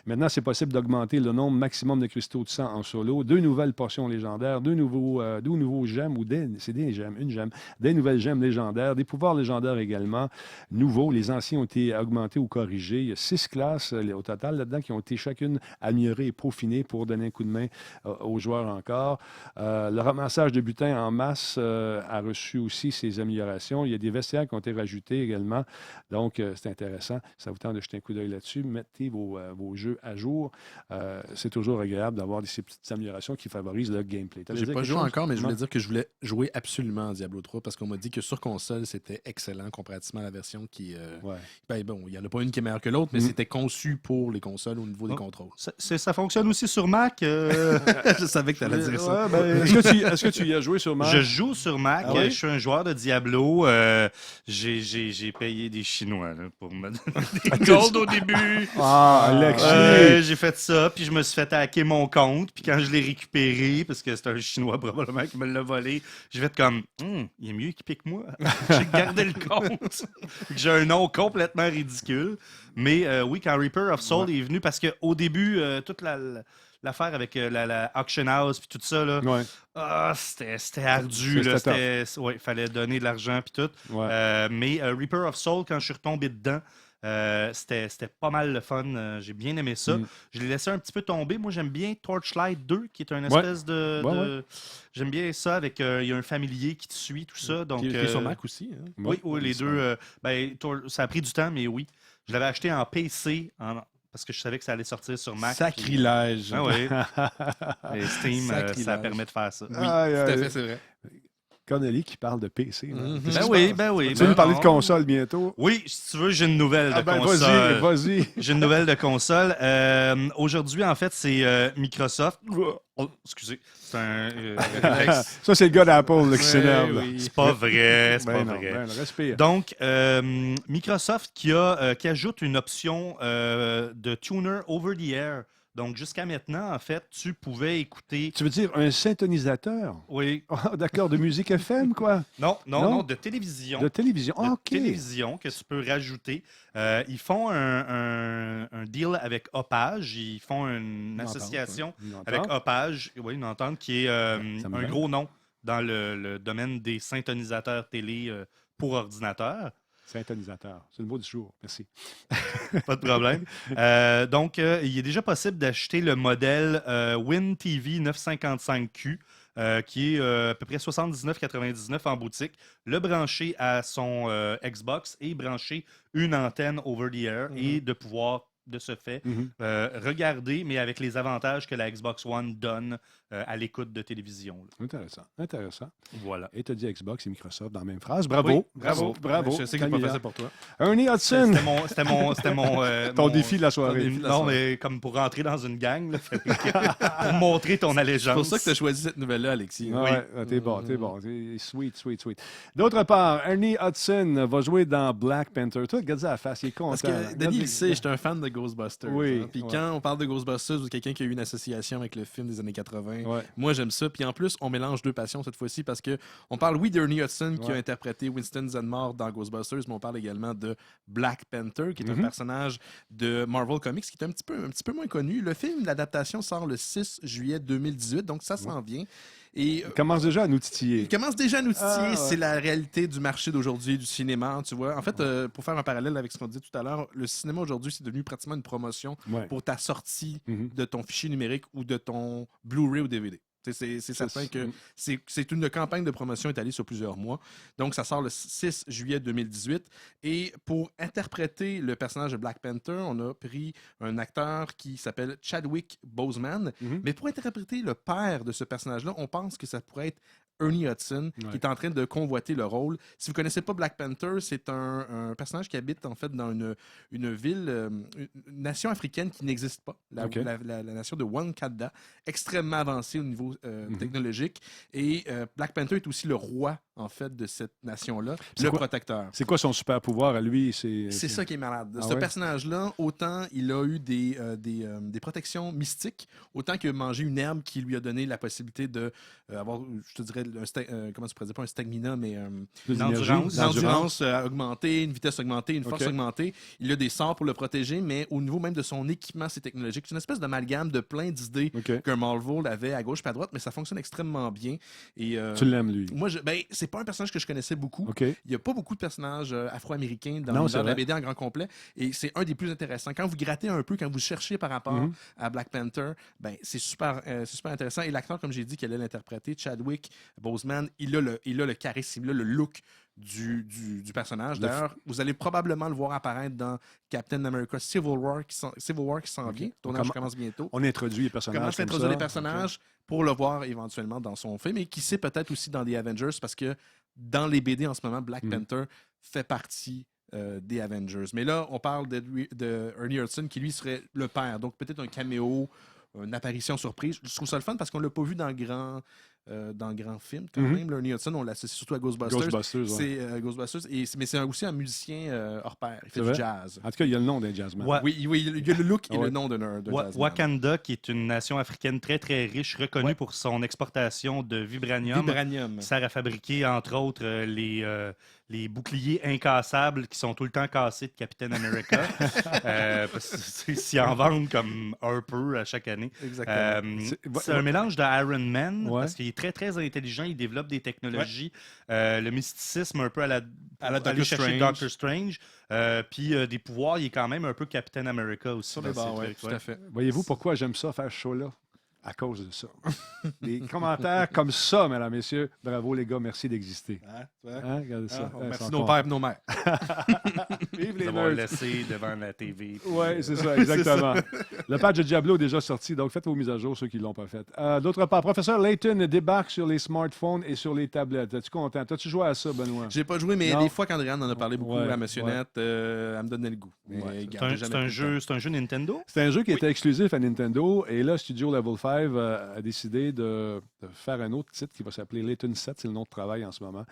Maintenant, c'est possible d'augmenter le nombre maximum de cristaux de sang en solo. 2 nouvelles potions légendaires, 2 nouveaux gemmes, c'est des gemmes, une gemme, des nouvelles gemmes légendaires, des pouvoirs légendaires également nouveaux. Les anciens ont été augmentés ou corrigés. Il y a 6 classes au total là-dedans qui ont été chacune améliorées et peaufinées pour donner un coup de main aux joueurs encore. Le ramassage de butin en masse a reçu aussi ses améliorations. Il y a des vestiaires qui ont été rajoutés également. Donc, c'est intéressant. Ça vous tente de jeter un coup d'œil là-dessus. Mettez vos jeux à jour. C'est toujours agréable d'avoir ces petites améliorations qui favorisent le gameplay. Je n'ai pas joué encore, mais je voulais dire que je voulais jouer absolument à Diablo 3 parce qu'on m'a dit que sur console, c'était excellent comparativement à la version qui... Ben bon, il n'y en a pas une qui est meilleure que l'autre, mais c'était conçu pour les consoles au niveau des contrôles. Ça fonctionne aussi sur Mac. Je savais que tu allais dire ça. Est-ce que tu y as joué sur Mac? Je joue sur Mac. Ah oui? Je suis un joueur de Diablo. J'ai payé des Chinois là, pour me donner des gold au début. Ah, Alexis! J'ai fait ça, puis je me suis fait hacker mon compte. Puis quand je l'ai récupéré, parce que c'est un Chinois probablement qui me l'a volé, j'ai fait comme, il est mieux équipé que moi. J'ai gardé le compte. J'ai un nom complètement ridicule. Mais oui, quand Reaper of Soul est venu, parce qu'au début, toute l'affaire avec la Auction House puis tout ça, là, c'était ardu. Il fallait donner de l'argent puis tout. Ouais. Mais Reaper of Soul, quand je suis retombé dedans, c'était pas mal le fun. J'ai bien aimé ça. Je l'ai laissé un petit peu tomber. Moi, j'aime bien Torchlight 2, qui est une espèce de... J'aime bien ça avec... Il y a un familier qui te suit, tout ça. Donc, qui est sur Mac aussi. Hein? Oui, les deux. Ça a pris du temps, mais oui. Je l'avais acheté en PC, parce que je savais que ça allait sortir sur Mac. Sacrilège. Ah oui. Et Steam, ça permet de faire ça. Oui, tout à fait, c'est vrai. Connelly qui parle de PC. Ben oui. Tu veux nous parler de console bientôt? Oui, si tu veux, j'ai une nouvelle de console. Vas-y. J'ai une nouvelle de console. Aujourd'hui, en fait, c'est Microsoft. Oh, excusez. C'est un réflexe. Ça, c'est le gars d'Apple qui s'énerve. là. C'est pas vrai. C'est pas vrai. Respire. Donc, Microsoft qui ajoute une option de tuner over the air. Donc, jusqu'à maintenant, en fait, tu pouvais écouter... Tu veux dire un syntonisateur? Oui. Oh, d'accord, de musique FM, quoi? Non, de télévision. De télévision, OK. Télévision que tu peux rajouter. Ils font un deal avec Opage. Ils font une association avec Opage. Oui, une entente qui est un gros nom dans le domaine des syntonisateurs télé pour ordinateur. Syntonisateur. C'est le mot du jour. Merci. Pas de problème. Donc, il est déjà possible d'acheter le modèle WinTV 955Q. qui est à peu près 79,99 en boutique, le brancher à son Xbox et brancher une antenne over the air et de pouvoir, de ce fait, regarder, mais avec les avantages que la Xbox One donne à l'écoute de télévision. Là. Intéressant. Voilà. Et tu as dit Xbox et Microsoft dans la même phrase. Bravo. Oui, Bravo. Je sais que c'est pas facile pour toi. Ernie Hudson. C'était mon Ton défi de la soirée. Non, mais comme pour rentrer dans une gang, là, pour montrer ton allégeance. C'est pour ça que tu as choisi cette nouvelle-là, Alexis. Ouais, t'es bon. Sweet. D'autre part, Ernie Hudson va jouer dans Black Panther. Toi, regarde ça à la face, il est content. Parce que Denis le sait, j'étais un fan de Ghostbusters. Oui. Puis quand on parle de Ghostbusters ou quelqu'un qui a eu une association avec le film des années 80, moi j'aime ça. Puis en plus, on mélange deux passions cette fois-ci parce que on parle, oui, d'Ernie Hudson qui a interprété Winston Zeddemore dans Ghostbusters, mais on parle également de Black Panther, qui est un personnage de Marvel Comics qui est un petit peu moins connu. Le film, l'adaptation sort le 6 juillet 2018, donc ça s'en vient. Et, il commence déjà à nous titiller. Il commence déjà à nous titiller. C'est la réalité du marché d'aujourd'hui, du cinéma, tu vois. En fait, pour faire un parallèle avec ce qu'on disait tout à l'heure, le cinéma aujourd'hui, c'est devenu pratiquement une promotion pour ta sortie de ton fichier numérique ou de ton Blu-ray ou DVD. C'est certain que c'est une campagne de promotion étalée sur plusieurs mois. Donc, ça sort le 6 juillet 2018. Et pour interpréter le personnage de Black Panther, on a pris un acteur qui s'appelle Chadwick Boseman. Mais pour interpréter le père de ce personnage-là, on pense que ça pourrait être Ernie Hudson, qui est en train de convoiter le rôle. Si vous ne connaissez pas Black Panther, c'est un personnage qui habite en fait dans une ville, une nation africaine qui n'existe pas, la nation de Wakanda, extrêmement avancée au niveau technologique. Et Black Panther est aussi le roi, en fait, de cette nation-là, protecteur. C'est quoi son super pouvoir à lui? C'est ça qui est malade. Ce personnage-là, autant il a eu des protections mystiques, autant qu'il a mangé une herbe qui lui a donné la possibilité de avoir, je te dirais, comment tu pourrais dire, pas un stamina, mais une endurance augmentée, une vitesse augmentée, une force augmentée. Il a des sorts pour le protéger, mais au niveau même de son équipement, c'est technologique. C'est une espèce d'amalgame de plein d'idées qu'un Marvel avait à gauche et à droite, mais ça fonctionne extrêmement bien. Et, tu l'aimes, lui? Moi, c'est pas un personnage que je connaissais beaucoup. Il n'y a pas beaucoup de personnages afro-américains dans la BD en grand complet, et c'est un des plus intéressants. Quand vous grattez un peu, quand vous cherchez par rapport à Black Panther, c'est super intéressant. Et l'acteur, comme j'ai dit, qu'elle allait l'interpréter, Chadwick Boseman, il a le charisme, il a le look du personnage. D'ailleurs, vous allez probablement le voir apparaître dans Captain America Civil War qui s'en vient. Le tournage commence bientôt. On introduit les personnages. On commence à introduire les personnages pour le voir éventuellement dans son film, et qui sait peut-être aussi dans les Avengers, parce que dans les BD en ce moment, Black Panther fait partie des Avengers. Mais là, on parle de Ernie Hudson qui, lui, serait le père. Donc, peut-être un caméo, une apparition surprise. Je trouve ça le fun parce qu'on ne l'a pas vu dans grand film quand même. Ernie Hudson, on l'associe surtout à Ghostbusters. C'est Ghostbusters. Mais c'est aussi un musicien hors pair. Il fait du jazz. En tout cas, il y a le nom d'un jazzman. Oui, il y a le look et le nom d'un jazzman. Wakanda, qui est une nation africaine très, très riche, reconnue pour son exportation de vibranium. Qui sert à fabriquer, entre autres, les boucliers incassables qui sont tout le temps cassés de Captain America. S'ils en vendent comme un peu à chaque année. Exactement. C'est un mélange de Iron Man, parce qu'il est très, très intelligent. Il développe des technologies. Le mysticisme un peu à aller chercher Doctor Strange. Puis des pouvoirs, il est quand même un peu Captain America aussi. Sur les bords, tout à fait. Voyez-vous pourquoi j'aime ça, faire ce show-là? À cause de ça. Des commentaires comme ça, mesdames, messieurs. Bravo, les gars, merci d'exister. Regardez ça. Merci nos pères et nos mères. Vive les d'avoir nerds. laissé devant la TV. Oui, c'est ça, exactement. Le patch de Diablo est déjà sorti, donc faites vos mises à jour, ceux qui ne l'ont pas fait. D'autre part, Professeur Layton débarque sur les smartphones et sur les tablettes. Es-tu content? As-tu joué à ça, Benoît? J'ai pas joué, mais des fois, qu'Andréane en a parlé beaucoup à Monsieur Net, elle me donnait le goût. C'est un jeu Nintendo? C'est un jeu qui était exclusif à Nintendo, et là, Studio Level 5 a décidé de faire un autre titre qui va s'appeler Layton 7, c'est le nom de travail en ce moment,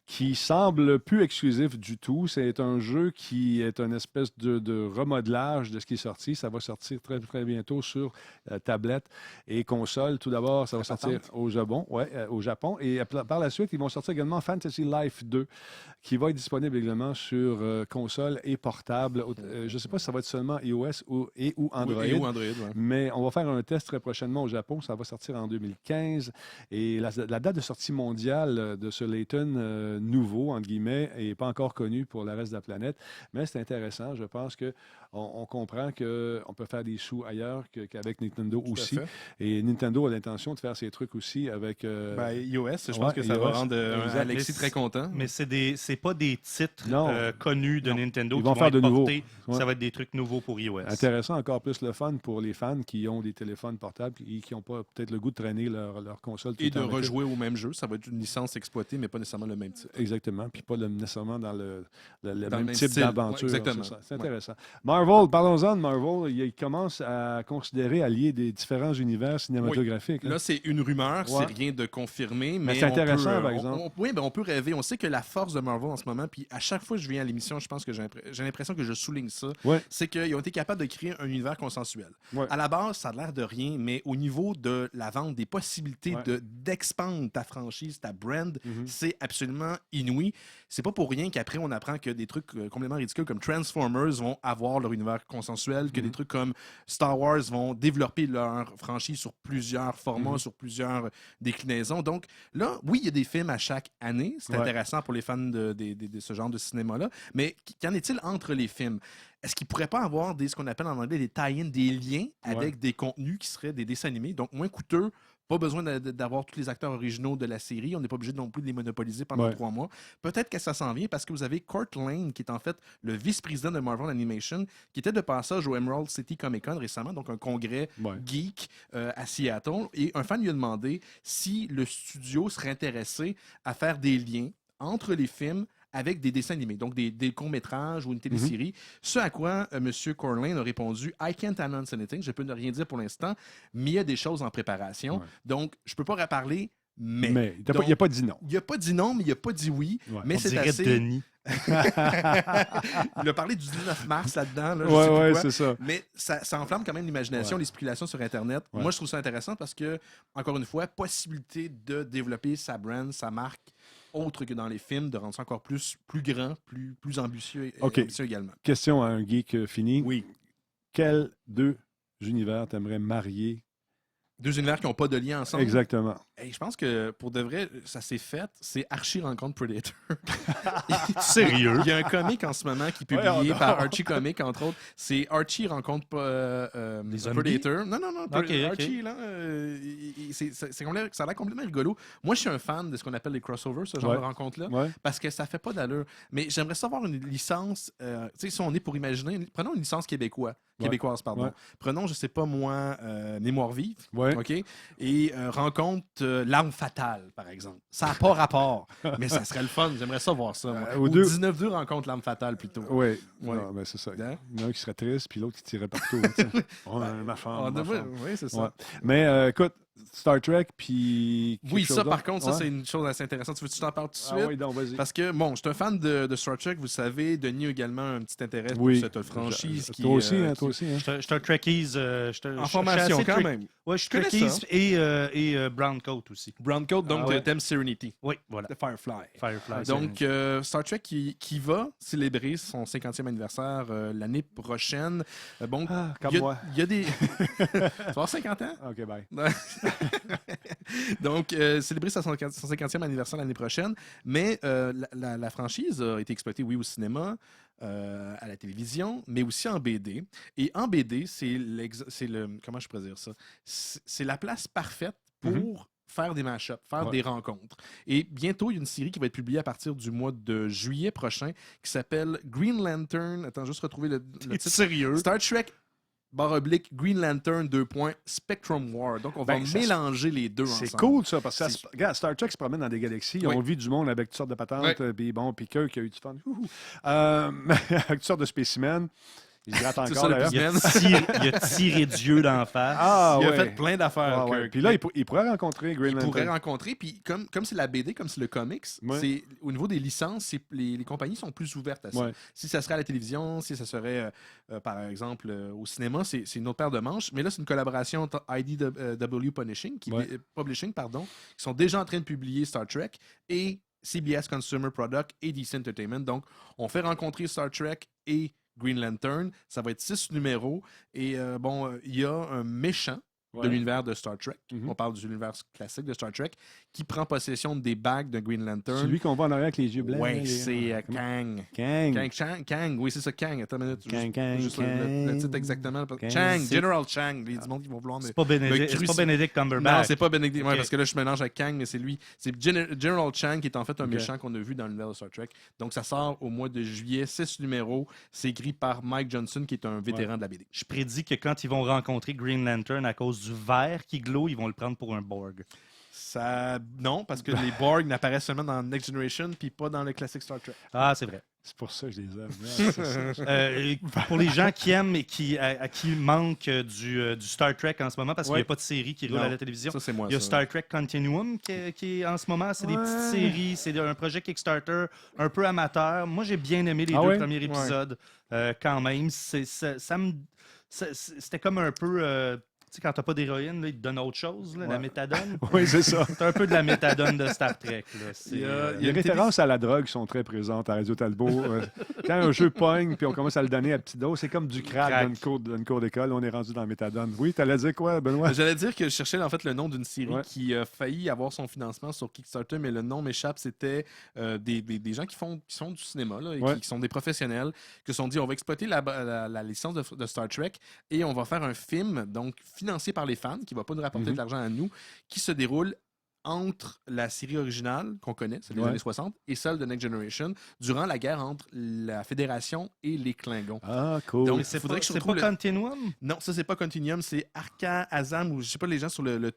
qui semble plus exclusif du tout. C'est un jeu qui est une espèce de remodelage de ce qui est sorti. Ça va sortir très, très bientôt sur tablette et console. Tout d'abord, ça va sortir au Japon. Et par la suite, ils vont sortir également Fantasy Life 2, qui va être disponible également sur console et portable. Je ne sais pas si ça va être seulement iOS ou Android. Oui, ou Android, mais on va faire un test très prochainement au Japon. Ça va sortir en 2015. Et la date de sortie mondiale de ce Layton nouveau, entre guillemets, n'est pas encore connue pour le reste de la planète. Mais c'est intéressant. Je pense qu'on comprend qu'on peut faire des sous ailleurs qu'avec Nintendo aussi. Et Nintendo a l'intention de faire ses trucs aussi avec... iOS, je pense que ça va rendre Alexis très content. Mais c'est pas des titres Non. connus de Nintendo Ils qui vont faire être de nouveau. portés. Ouais. Ça va être des trucs nouveaux pour iOS. Intéressant, encore plus le fun pour les fans qui ont des téléphones portables et qui n'ont pas peut-être le goût de traîner leur console tout Et le temps. de rejouer au même jeu. Ça va être une licence exploitée, mais pas nécessairement le même titre. Exactement, puis pas nécessairement dans le même même type style. d'aventure. Ouais, exactement. C'est intéressant. Marvel, parlons-en de Marvel. Il commence à considérer allier des différents univers cinématographiques. Là, c'est une rumeur, Ouais. c'est rien de confirmé. Mais c'est intéressant, on peut, par exemple. On peut rêver. On sait que la force de Marvel en ce moment, puis à chaque fois que je viens à l'émission, je pense que j'ai l'impression que je souligne ça, Ouais. c'est qu'ils ont été capables de créer un univers consensuel. Ouais. À la base, ça a l'air de rien, mais au niveau de la vente, des possibilités Ouais. d'expandre ta franchise, ta brand, Mhm. c'est absolument inouï. C'est pas pour rien qu'après, on apprend que des trucs complètement ridicules comme Transformers vont avoir leur univers consensuel, que des trucs comme Star Wars vont développer leur franchise sur plusieurs formats, sur plusieurs déclinaisons. Donc là, oui, il y a des films à chaque année. C'est Ouais. intéressant pour les fans de ce genre de cinéma-là. Mais qu'en est-il entre les films? Est-ce qu'il ne pourrait pas avoir ce qu'on appelle en anglais des tie-ins, des liens avec des contenus qui seraient des dessins animés, donc moins coûteux, pas besoin d'avoir tous les acteurs originaux de la série, on n'est pas obligé non plus de les monopoliser pendant 3 mois. Peut-être que ça s'en vient parce que vous avez Kurt Lane, qui est en fait le vice-président de Marvel Animation, qui était de passage au Emerald City Comic Con récemment, donc un congrès geek à Seattle, et un fan lui a demandé si le studio serait intéressé à faire des liens entre les films avec des dessins animés, donc des courts-métrages ou une télésérie. Ce à quoi M. Corlin a répondu « I can't announce anything », je peux ne rien dire pour l'instant, mais il y a des choses en préparation. Donc, je ne peux pas reparler, mais il n'a pas dit non. Il n'a pas dit non, mais il n'a pas dit oui. Ouais. Mais On c'est dirait assez... Denis. Il a parlé du 19 mars là-dedans. Là, Oui, c'est ça. Mais ça enflamme quand même l'imagination, les spéculations sur Internet. Ouais. Moi, je trouve ça intéressant parce que, encore une fois, possibilité de développer sa brand, sa marque, autre que dans les films, de rendre ça encore plus grand, plus ambitieux, ambitieux également. Question à un geek fini. Oui. Quels 2 univers t'aimerais marier? 2 univers qui n'ont pas de lien ensemble. Exactement. Hey, je pense que pour de vrai, ça s'est fait. C'est Archie rencontre Predator. Sérieux? Il y a un comic en ce moment qui est publié par Archie Comics, entre autres. C'est Archie rencontre Predator. Non. Archie, là, ça a l'air complètement rigolo. Moi, je suis un fan de ce qu'on appelle les crossovers, ce genre de rencontres-là, parce que ça fait pas d'allure. Mais j'aimerais savoir une licence, tu sais, si on est pour imaginer, prenons une licence québécoise, pardon. Ouais. Prenons, je sais pas moi, Mémoire vive, Ouais. OK? Et rencontre L'arme fatale, par exemple. Ça n'a pas rapport, mais ça serait le fun. J'aimerais ça voir ça. Moi. Ou 19-2 rencontre L'arme fatale, plutôt. Oui, Ouais. ben c'est ça. Hein? Il y en a un qui serait triste, puis l'autre qui tirait partout. Ma femme. Oui, c'est ça. Ouais. Mais écoute, Star Trek, puis... Oui, ça, par contre, ça, c'est une chose assez intéressante. Tu veux que je t'en parle tout de suite? Ah oui, donc, vas-y. Parce que, bon, je suis un fan de Star Trek, vous le savez. Denis a également un petit intérêt pour cette franchise. Toi aussi, hein? Je suis un Trekkies. En formation, quand même. Oui, je suis Trekkies et Brown Coat aussi. Brown Coat, donc thème Serenity. Oui, voilà. The Firefly. Firefly. Donc, Star Trek qui va célébrer son 50e anniversaire l'année prochaine. Bon, comme moi. Il y a des... Tu vas avoir 50 ans? OK, bye. Donc, célébrer son 50e anniversaire l'année prochaine. Mais la franchise a été exploitée, oui, au cinéma, à la télévision, mais aussi en BD. Et en BD, c'est le... Comment je pourrais dire ça? C'est la place parfaite pour... faire des mash-ups, faire des rencontres. Et bientôt, il y a une série qui va être publiée à partir du mois de juillet prochain qui s'appelle Green Lantern. Attends, juste retrouver le titre. Sérieux? Star Trek / Green Lantern Spectrum War. Donc, on va mélanger les deux ensemble. C'est cool, ça, parce que regarde, Star Trek se promène dans des galaxies. On vit du monde avec toutes sortes de patentes, puis Kirk qui a eu du fun. Avec toutes sortes de spécimens. Il gratte encore, d'ailleurs. Il a tiré Dieu d'en face. Il a fait plein d'affaires. Puis là, il pourrait rencontrer Green Lantern. Il pourrait rencontrer, puis comme c'est la BD, comme c'est le comics, c'est, au niveau des licences, les compagnies sont plus ouvertes à ça. Si ça serait à la télévision, si ça serait, par exemple, au cinéma, c'est une autre paire de manches. Mais là, c'est une collaboration entre IDW Publishing, qui sont déjà en train de publier Star Trek, et CBS Consumer Product et DC Entertainment. Donc, on fait rencontrer Star Trek et Green Lantern. Ça va être 6 numéros. Et il y a un méchant de l'univers de Star Trek. Mhm. On parle de l'univers classique de Star Trek, qui prend possession des bagues de Green Lantern. Celui qu'on voit en arrière avec les yeux blancs. Oui, là, c'est comment- Kang. Kang. Kang, oui, c'est ça, Kang. Attends une minute. Kang, Juste Kang, le titre exactement. Kang. Chang, C'est- General Chang. Il y a du monde qui vont vouloir me... C'est pas Benedict Cumberbatch. Non, c'est pas Benedict. Ouais, Ok. parce que là, je mélange avec Kang, mais c'est lui. C'est General Chang qui est en fait un Ok. méchant qu'on a vu dans l'univers de Star Trek. Donc, ça sort au mois de juillet, 6 numéros. C'est écrit par Mike Johnson, qui est un vétéran de la BD. Je prédis que quand ils vont rencontrer Green Lantern à cause du verre qui glow, ils vont le prendre pour un Borg. Ça... Non, parce que les Borg n'apparaissent seulement dans Next Generation puis pas dans le classique Star Trek. Ah, c'est vrai. C'est pour ça que je les aime. Ouais, c'est ça. Et pour les gens qui aiment et à qui manque du Star Trek en ce moment, parce qu'il n'y Ouais. a pas de série qui roule Non. à la télévision, Ça, c'est moi. il y a ça. Star Trek Continuum qui est en ce moment. C'est des Ouais. petites séries, c'est un projet Kickstarter un peu amateur. Moi, j'ai bien aimé les Ah deux ouais? premiers épisodes quand même. C'était comme un peu... tu sais, quand t'as pas d'héroïne, là, ils te donnent autre chose, là, la méthadone. Oui, c'est ça. C'est un peu de la méthadone de Star Trek. Là. C'est, Les références à la drogue sont très présentes à Radio Talbot. Quand un jeu pogne puis on commence à le donner à petite dose, c'est comme du crack, Crack. dans une cour d'école. On est rendu dans le méthadone. Oui, t'allais dire quoi, Benoît? J'allais dire que je cherchais en fait le nom d'une série Ouais. qui a failli avoir son financement sur Kickstarter, mais le nom m'échappe. C'était des gens qui font du cinéma là, et Ouais. qui sont des professionnels, qui se sont dit on va exploiter la licence de Star Trek et on va faire un film donc financé par les fans, qui ne va pas nous rapporter Mhm. de l'argent à nous, qui se déroule entre la série originale qu'on connaît, c'est des Ouais. années 60, et celle de Next Generation, durant la guerre entre la Fédération et les Klingons. Ah, cool. Donc, mais c'est faudrait pas, que je c'est retrouve pas Continuum? Non, ça, c'est pas Continuum, c'est Arcan Azam, ou je sais pas, les gens sur le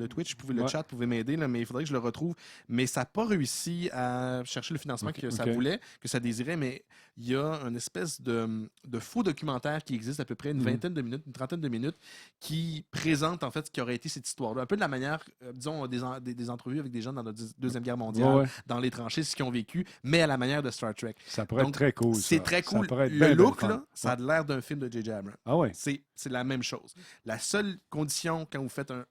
Twitch, le Ouais. chat pouvaient m'aider, là, mais il faudrait que je le retrouve. Mais ça n'a pas réussi à chercher le financement Ok, que ça ok. voulait, que ça désirait, mais il y a une espèce de faux documentaire qui existe à peu près une vingtaine de minutes, une trentaine de minutes, qui présente en fait ce qui aurait été cette histoire-là. Un peu de la manière, disons, des entrevues avec des gens dans la Deuxième Guerre mondiale, Ouais, ouais. dans les tranchées, ce qu'ils ont vécu, mais à la manière de Star Trek. Ça pourrait Donc, être très cool. C'est ça. très Ça cool. pourrait être Le bien, bien look, fun. là, ça a l'air d'un film de J.J. Abrams. Ah ouais. C'est la même chose. La seule condition quand vous faites un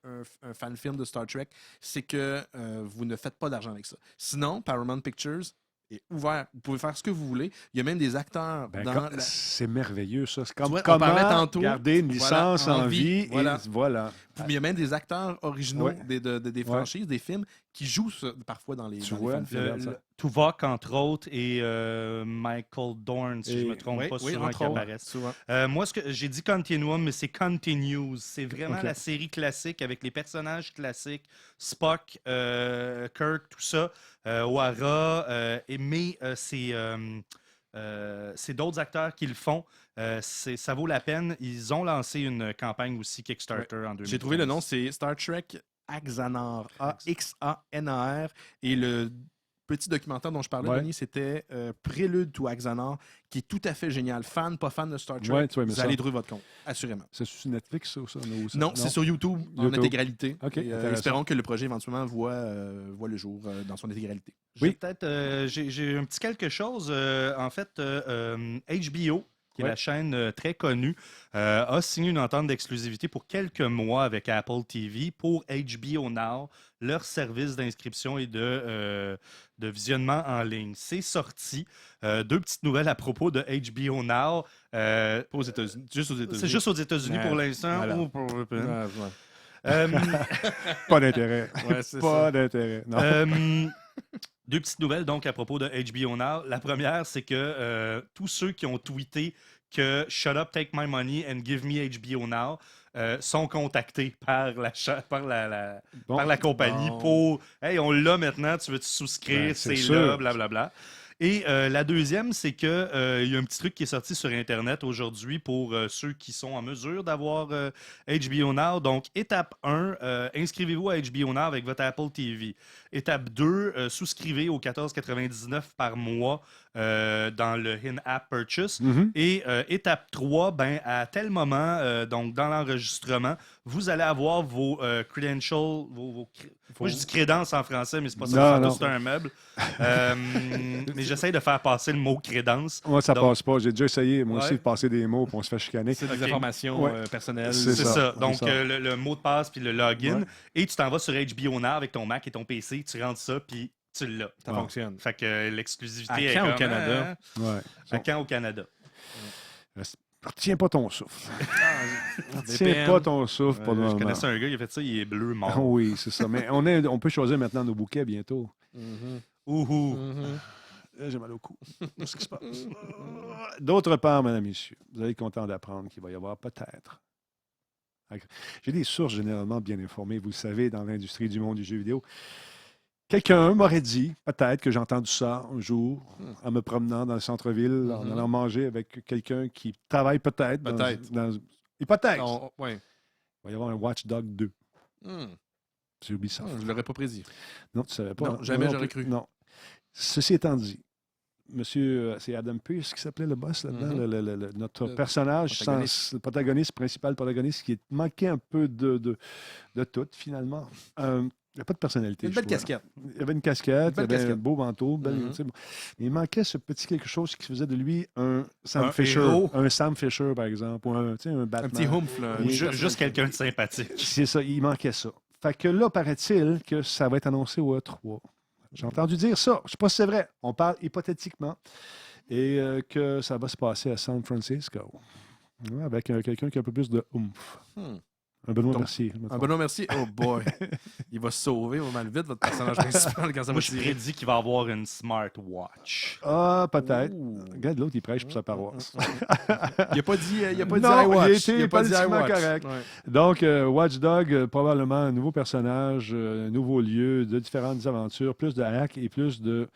fan film de Star Trek, c'est que vous ne faites pas d'argent avec ça. Sinon, Paramount Pictures est ouvert. Vous pouvez faire ce que vous voulez. Il y a même des acteurs Ben, dans c'est merveilleux, ça. C'est comme vois, on comment parlait tantôt, garder une voilà, licence en en vie. vie, voilà. Et voilà. Il y a même des acteurs originaux Ouais. des franchises, des films, qui jouent parfois dans les, Tu dans les vois, fan films. Regarde ça. Tuvok, entre autres, et Michael Dorn, si je Et- me trompe Oui, pas, oui, souvent entre qui autres, apparaissent. souvent. Moi, j'ai dit Continuum, mais c'est Continues. C'est vraiment Ok. la série classique avec les personnages classiques. Spock, Kirk, tout ça. O'Hara. Mais c'est d'autres acteurs qui le font. Ça vaut la peine. Ils ont lancé une campagne aussi Kickstarter en 2015. J'ai trouvé le nom, c'est Star Trek Axanar, A-X-A-N-A-R. Et le petit documentaire dont je parlais, Ouais. Denis, c'était Prélude to Axanar, qui est tout à fait génial. Fan, pas fan de Star Trek, Ouais, tu vas aimer vous ça. allez trouver votre compte, assurément. C'est sur Netflix, ça, ou ça? Non, c'est sur YouTube en YouTube. intégralité. OK, Et, intéressant. espérons que le projet éventuellement voit le jour dans son intégralité. Oui. J'ai un petit quelque chose. En fait, HBO, qui est Ouais. la chaîne très connue, a signé une entente d'exclusivité pour quelques mois avec Apple TV pour HBO Now, leur service d'inscription et de visionnement en ligne. C'est sorti. Deux petites nouvelles à propos de HBO Now. Pas aux États-Unis, juste aux États-Unis. C'est juste aux États-unis Ouais, pour l'instant. voilà. ou pour- Ouais. Euh, Pas d'intérêt. Ouais, c'est Pas ça. d'intérêt. Non. Deux petites nouvelles donc à propos de HBO Now. La première, c'est que tous ceux qui ont tweeté que Shut up, take my money and give me HBO Now sont contactés par Bon. par la compagnie Bon. pour Hey, on l'a maintenant, tu veux te souscrire, Ben, c'est c'est sûr. là, blablabla. Et la deuxième, c'est que il y a un petit truc qui est sorti sur Internet aujourd'hui pour ceux qui sont en mesure d'avoir HBO Now. Donc, étape 1, inscrivez-vous à HBO Now avec votre Apple TV. Étape 2, souscrivez au 14,99 par mois dans le In-App Purchase. Mhm. Et étape 3, ben, à tel moment, donc dans l'enregistrement, vous allez avoir vos credentials, moi je dis crédences en français, mais c'est pas ça, Non, c'est un meuble. Mais j'essaie de faire passer le mot crédence. Moi, ça Donc- passe pas. J'ai déjà essayé, moi aussi, Ouais. de passer des mots, puis on se fait chicaner. C'est des Ok. informations Ouais. personnelles. C'est C'est ça, ça. c'est Donc, ça. le mot de passe puis le login. Ouais. Et tu t'en vas sur HBO Now avec ton Mac et ton PC, tu rentres ça, puis tu l'as. Ça Ouais. fonctionne. Fait que l'exclusivité À est quand au comme, Canada? Ouais. À quand au Canada? Retiens pas ton souffle. Retiens VPN. pas ton souffle pour le Je moment. connaissais un gars, il a fait ça, il est bleu, Ah mort. oui, c'est ça. Mais on peut choisir maintenant nos bouquets bientôt. Ouhou. J'ai mal au cou. Qu'est-ce qui se passe? D'autre part, mesdames, messieurs, vous allez être content d'apprendre qu'il va y avoir peut-être. J'ai des sources généralement bien informées, vous le savez, dans l'industrie du monde du jeu vidéo. Quelqu'un m'aurait dit, peut-être que j'ai entendu ça un jour, en me promenant dans le centre-ville, en allant manger avec quelqu'un qui travaille peut-être. Peut-être. Hypothèse. Ouais. Il va y avoir un Watch Dog 2 Hmm. sur Ubisoft. Je l'aurais pas prédit. Non, tu ne savais pas. Non, jamais j'aurais plus. cru. Non. Ceci étant dit, monsieur, c'est Adam Pearce qui s'appelait le boss là-dedans, notre personnage, le principal protagoniste, qui manquait un peu de tout, finalement. Il n'y a pas de personnalité. Une belle casquette. Il y avait une casquette, il y avait un beau manteau. Mhm. Tu sais, bon. Il manquait ce petit quelque chose qui faisait de lui un Sam Un Fisher. héros. Un Sam Fisher, par exemple, ou un Batman. Un petit humph, là. Oui, Juste quelqu'un de sympathique. C'est ça, il manquait ça. Fait que là, paraît-il que ça va être annoncé au E3. J'ai entendu dire ça. Je ne sais pas si c'est vrai. On parle hypothétiquement. Et que ça va se passer à San Francisco. Ouais, avec quelqu'un qui a un peu plus de oomph. Un Benoît Donc, Mercier. Un Benoît Mercier, oh boy. Il va se sauver mal vite, votre personnage principal, quand ça va Moi, je tirer. prédis qu'il va avoir une smartwatch. Ah, peut-être. Ouh. Regarde, l'autre, il prêche pour sa paroisse. Il n'a pas dit, Non, iWatch. il a été politiquement iWatch. correct. Ouais. Donc, Watch Dog, probablement un nouveau personnage, un nouveau lieu, de différentes aventures, plus de hacks et plus de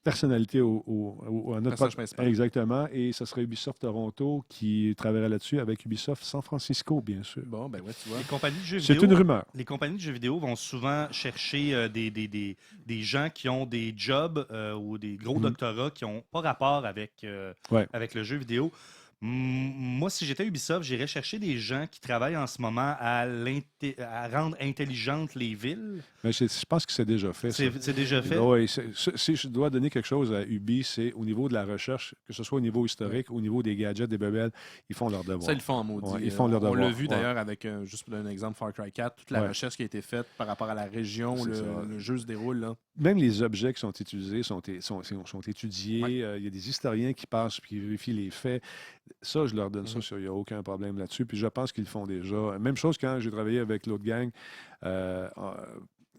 personnalité à notre Personnage principal. Exactement. Et ce serait Ubisoft Toronto qui travaillerait là-dessus avec Ubisoft San Francisco, bien sûr. Bon, ben ouais, tu vois. Les compagnies de jeux C'est vidéo, une rumeur. les compagnies de jeux vidéo vont souvent chercher des gens qui ont des jobs ou des gros doctorats qui n'ont pas rapport avec, Ouais. avec le jeu vidéo. Moi, si j'étais Ubisoft, j'irais chercher des gens qui travaillent en ce moment à rendre intelligentes les villes. Mais je pense que c'est déjà fait. ça. C'est déjà fait. Oui, si je dois donner quelque chose à Ubi, c'est au niveau de la recherche, que ce soit au niveau historique, au niveau des gadgets, des bebelles, ils font leur devoir. Ça, ils le font en maudit. Ouais, ils font leur On devoir. l'a vu Ouais. d'ailleurs avec, juste pour donner un exemple, Far Cry 4, toute la Ouais. recherche qui a été faite par rapport à la région où C'est ça. le jeu se déroule. Là. Même les objets qui sont utilisés sont étudiés. Ouais. Il y a des historiens qui passent et qui vérifient les faits. Ça, je leur donne ça, il n'y a aucun problème là-dessus. Puis je pense qu'ils le font déjà. Même chose quand j'ai travaillé avec l'autre gang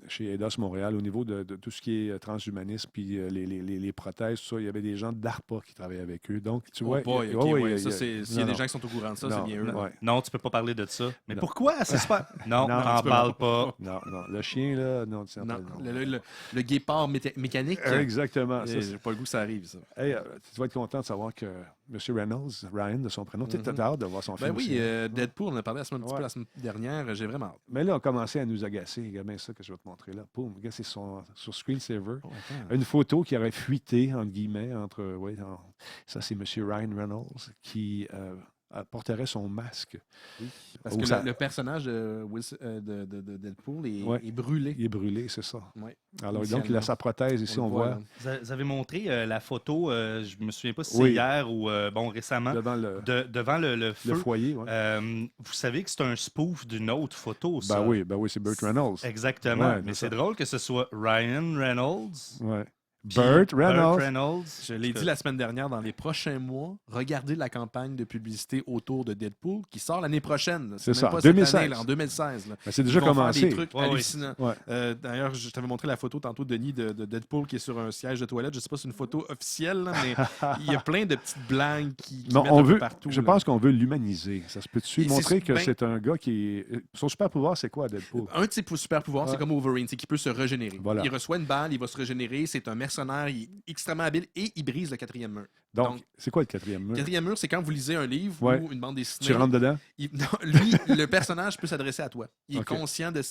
chez EDOS Montréal au niveau de tout ce qui est transhumanisme puis les prothèses, tout ça. Il y avait des gens d'ARPA qui travaillaient avec eux. Donc, tu vois... boy, il- ok, ouais, ouais, il y a- ça, il y a- s'il y a non, des gens qui sont au courant de ça, c'est non, bien eux. ouais. Non, tu peux pas parler de ça. Mais Non. pourquoi? C'est super. Non, Non, n'en tu peux parle pas. pas. Non, le chien, là, non, tu sais Non, pas, le guépard mécanique. Exactement. Ça, J'ai pas le goût que ça arrive, ça. hey, tu vas être content de savoir que M. Reynolds, Ryan de son prénom, tu as hâte de voir son Ben film oui, aussi. Deadpool, on en a parlé un petit Ouais. peu la semaine dernière. J'ai vraiment hâte. Mais là, on a commencé à nous agacer. Regarde bien ça que je vais te montrer là. Poum, regarde, c'est sur Screensaver. Oh, attends. Une photo qui aurait fuité, entre guillemets, entre. Ça, c'est M. Ryan Reynolds qui porterait son masque. Parce Ou que ça- le personnage de Deadpool Ouais. est brûlé. Il est brûlé, c'est ça. Ouais. Alors, donc, Initialement. il a sa prothèse ici, le on voit. là. Vous avez montré la photo, je me souviens pas si Oui. c'est hier ou récemment, Devant le devant le feu. foyer. Ouais. Vous savez que c'est un spoof d'une autre photo, ça. Ben oui, c'est Burt Reynolds. Exactement. Ouais, Mais c'est c'est ça. drôle que ce soit Ryan Reynolds. Ouais. puis Burt Reynolds. Je l'ai dit la semaine dernière, dans les prochains mois, regardez la campagne de publicité autour de Deadpool qui sort l'année prochaine. C'est même ça, pas 2016. cette année, là, en 2016. Là. Ben, c'est Ils déjà vont faire commencé. des trucs Ouais, hallucinants. Ouais. D'ailleurs, je t'avais montré la photo tantôt, Denis, de Deadpool qui est sur un siège de toilette. Je ne sais pas si c'est une photo officielle, là, mais il y a plein de petites blagues qui Non, mettent on un peu veut, partout. je là. pense qu'on veut l'humaniser. Ça se peut-tu Et c'est montrer que ben- c'est un gars qui est. Son super pouvoir, c'est quoi, Deadpool? Un de ses super pouvoirs, c'est Ouais. comme Wolverine, c'est qu'il peut se régénérer. Voilà. Il reçoit une balle, il va se régénérer. C'est un mercenaire, il est extrêmement habile et il brise le quatrième mur. Donc, c'est quoi le quatrième Le mur? quatrième mur, c'est quand vous lisez un livre Ouais. ou une bande dessinée. Tu rentres dedans? Non, lui, le personnage peut s'adresser à toi. Il est Ok. conscient de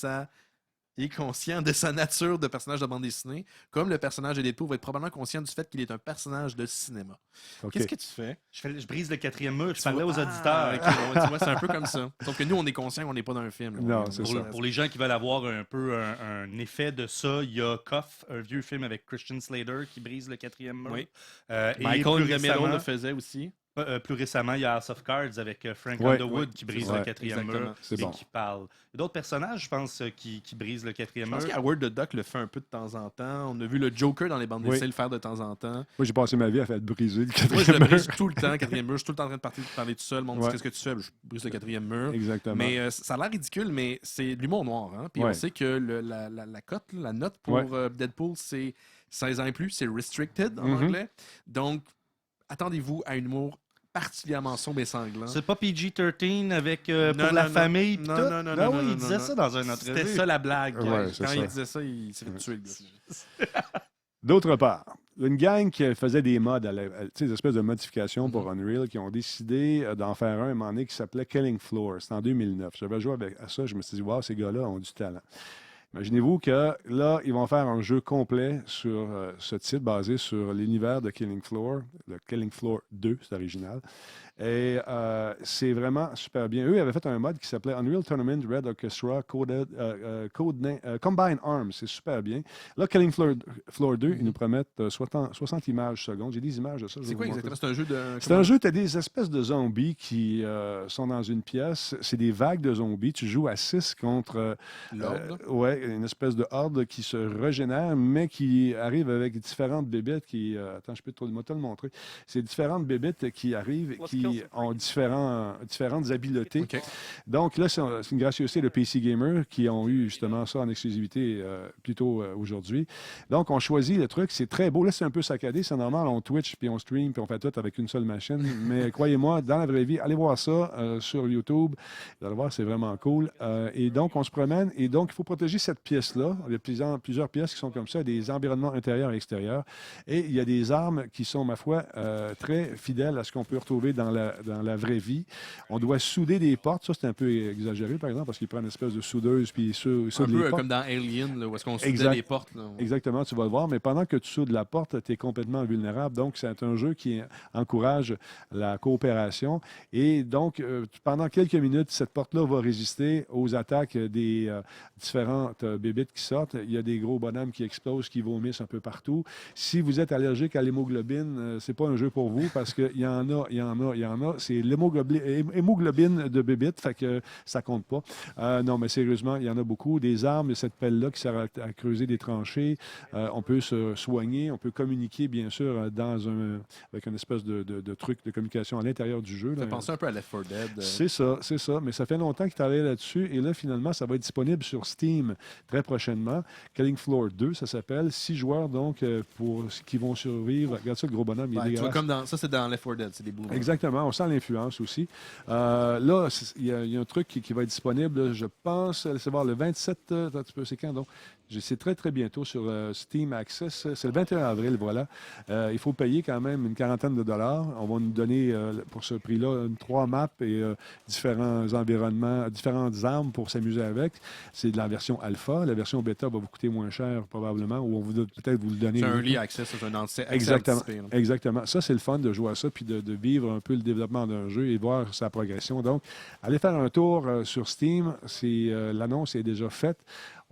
sa nature de personnage de bande dessinée, comme le personnage de Deadpool va être probablement conscient du fait qu'il est un personnage de cinéma. OK. Qu'est-ce que tu fais? Je brise le quatrième mur, je Tu parlais vois- aux auditeurs. Ah, ok, bon, tu vois, c'est un peu comme ça. Sauf que nous, on est conscient qu'on n'est pas dans un film. Non, c'est ça. Pour les gens qui veulent avoir un peu un effet de ça, il y a Coff, un vieux film avec Christian Slater qui brise le quatrième mur. Oui. Et Michael plus Gamero récemment, le faisait aussi. Plus récemment, il y a House of Cards avec Frank Ouais, Underwood ouais, qui brise ouais, le quatrième exactement. mur C'est et bon. qui parle. Il y a d'autres personnages, je pense, qui brisent le quatrième Je mur. pense qu'Howard the Duck le fait un peu de temps en temps. On a vu le Joker dans les bandes Oui. dessinées le faire de temps en temps. Moi, j'ai passé ma vie à faire briser le Moi, quatrième je le mur. brise tout le temps, quatrième mur. Je suis tout le temps en train de parler tout seul. Le monde me dit Ouais. qu'est-ce que tu fais? Je brise le quatrième mur. Exactement. Mais ça a l'air ridicule, mais c'est de l'humour noir. Hein? Puis Ouais. on sait que la cote, la note pour Ouais. Deadpool, c'est 16 ans et plus. C'est restricted en Mhm. anglais. Donc, attendez-vous à un humour particulièrement sombre et sanglant. C'est pas PG-13 avec Non, pour la non, famille pis non, tout? non, non, Ah non, oui, non, il disait non, ça dans un autre C'était ça la blague. Ouais, c'est Quand ça. il disait ça, il s'est fait tuer, le gars. D'autre part, une gang qui faisait des mods, des espèces de modifications pour Unreal, qui ont décidé d'en faire un moment donné qui s'appelait Killing Floor. C'était en 2009. J'avais joué à ça, je me suis dit, wow, ces gars-là ont du talent. Imaginez-vous que là, ils vont faire un jeu complet sur ce titre basé sur l'univers de Killing Floor, le Killing Floor 2, c'est original. Et c'est vraiment super bien. Eux, ils avaient fait un mode qui s'appelait Unreal Tournament Red Orchestra Combine Arms. C'est super bien. Là, Killing Floor 2, ils nous promettent 60 images secondes. J'ai des images de ça. je vais C'est vous quoi montrer. exactement? C'est un jeu de. C'est un jeu, tu as des espèces de zombies qui sont dans une pièce. C'est des vagues de zombies. Tu joues à 6 contre L'ordre. une espèce de horde qui se régénère, mais qui arrive avec différentes bébêtes qui. Attends, je peux te le montrer. C'est différentes bébêtes qui arrivent, qui ont différentes habiletés. OK. Donc là, c'est une gracieuseté de PC Gamer qui ont eu justement ça en exclusivité plus tôt aujourd'hui. Donc, on choisit le truc. C'est très beau. Là, c'est un peu saccadé. C'est normal. On Twitch, puis on stream, puis on fait tout avec une seule machine. Mais croyez-moi, dans la vraie vie, allez voir ça sur YouTube. Vous allez voir, c'est vraiment cool. Et donc, on se promène. Et donc, il faut protéger cette pièce-là. Il y a plusieurs pièces qui sont comme ça, des environnements intérieurs et extérieurs. Et il y a des armes qui sont, ma foi, très fidèles à ce qu'on peut retrouver dans la vraie vie. On doit souder des portes. Ça, c'est un peu exagéré, par exemple, parce qu'ils prennent une espèce de soudeuse, puis ils soudent Un les peu portes. comme dans Alien, là, où est-ce qu'on soudait Exact. les portes. Là. Exactement, tu vas le voir, mais pendant que tu soudes la porte, tu es complètement vulnérable. Donc, c'est un jeu qui encourage la coopération. Et donc, pendant quelques minutes, cette porte-là va résister aux attaques des différentes bébites qui sortent. Il y a des gros bonhommes qui explosent, qui vomissent un peu partout. Si vous êtes allergique à l'hémoglobine, c'est pas un jeu pour vous parce qu'il y en a. C'est l'hémoglobine de bébites, fait que ça compte pas. Non, mais sérieusement, il y en a beaucoup. Des armes, cette pelle-là qui sert à creuser des tranchées. On peut se soigner, on peut communiquer, bien sûr, avec une espèce de truc de communication à l'intérieur du jeu. Ça là. fait penser un peu à Left 4 Dead. C'est ça. Mais ça fait longtemps qu'ils travaillent là-dessus. Et là, finalement, ça va être disponible sur Steam très prochainement. Killing Floor 2, ça s'appelle. 6 joueurs, donc, qui vont survivre. Regarde ça, le gros bonhomme. Il est Ouais, tu vois, dégueulasse. ça, c'est dans Left 4 Dead. C'est des bouts. Exactement, on sent l'influence aussi. Là, il y a un truc qui va être disponible, là, je pense, laissez voir, le 27, attends un petit peu, c'est quand donc? C'est très, très bientôt sur Steam Access. C'est le 21 avril, voilà. Il faut payer quand même une quarantaine de dollars. On va nous donner, pour ce prix-là, 3 maps et différents environnements, différentes armes pour s'amuser avec. C'est de la version alpha. La version bêta va vous coûter moins cher, probablement, ou on va peut-être vous le donner. C'est un early access, c'est un accès Exactement. anticipé, là. Exactement. Ça, c'est le fun de jouer à ça, puis de vivre un peu le développement d'un jeu et voir sa progression. Donc, allez faire un tour sur Steam. L'annonce est déjà faite.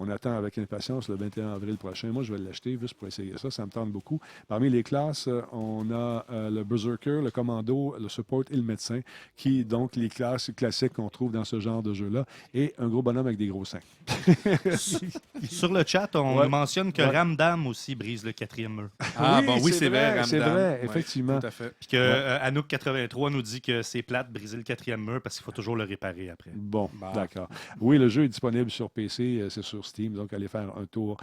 On attend avec impatience le 21 avril prochain. Moi, je vais l'acheter juste pour essayer ça. Ça me tente beaucoup. Parmi les classes, on a le Berserker, le Commando, le Support et le Médecin, qui, donc, les classes classiques qu'on trouve dans ce genre de jeu-là, et un gros bonhomme avec des gros seins. Sur le chat, on Ouais. mentionne que Ouais. Ramdam aussi brise le quatrième mur. Ah, bon, oui, c'est vrai. C'est Ramdam. vrai, Ouais, effectivement. tout à fait. Puis que Anouk83 nous dit que c'est plate briser le quatrième mur parce qu'il faut toujours le réparer après. Bon, Bah. d'accord. Oui, le jeu est disponible sur PC, c'est sur Steam, donc allez faire un tour.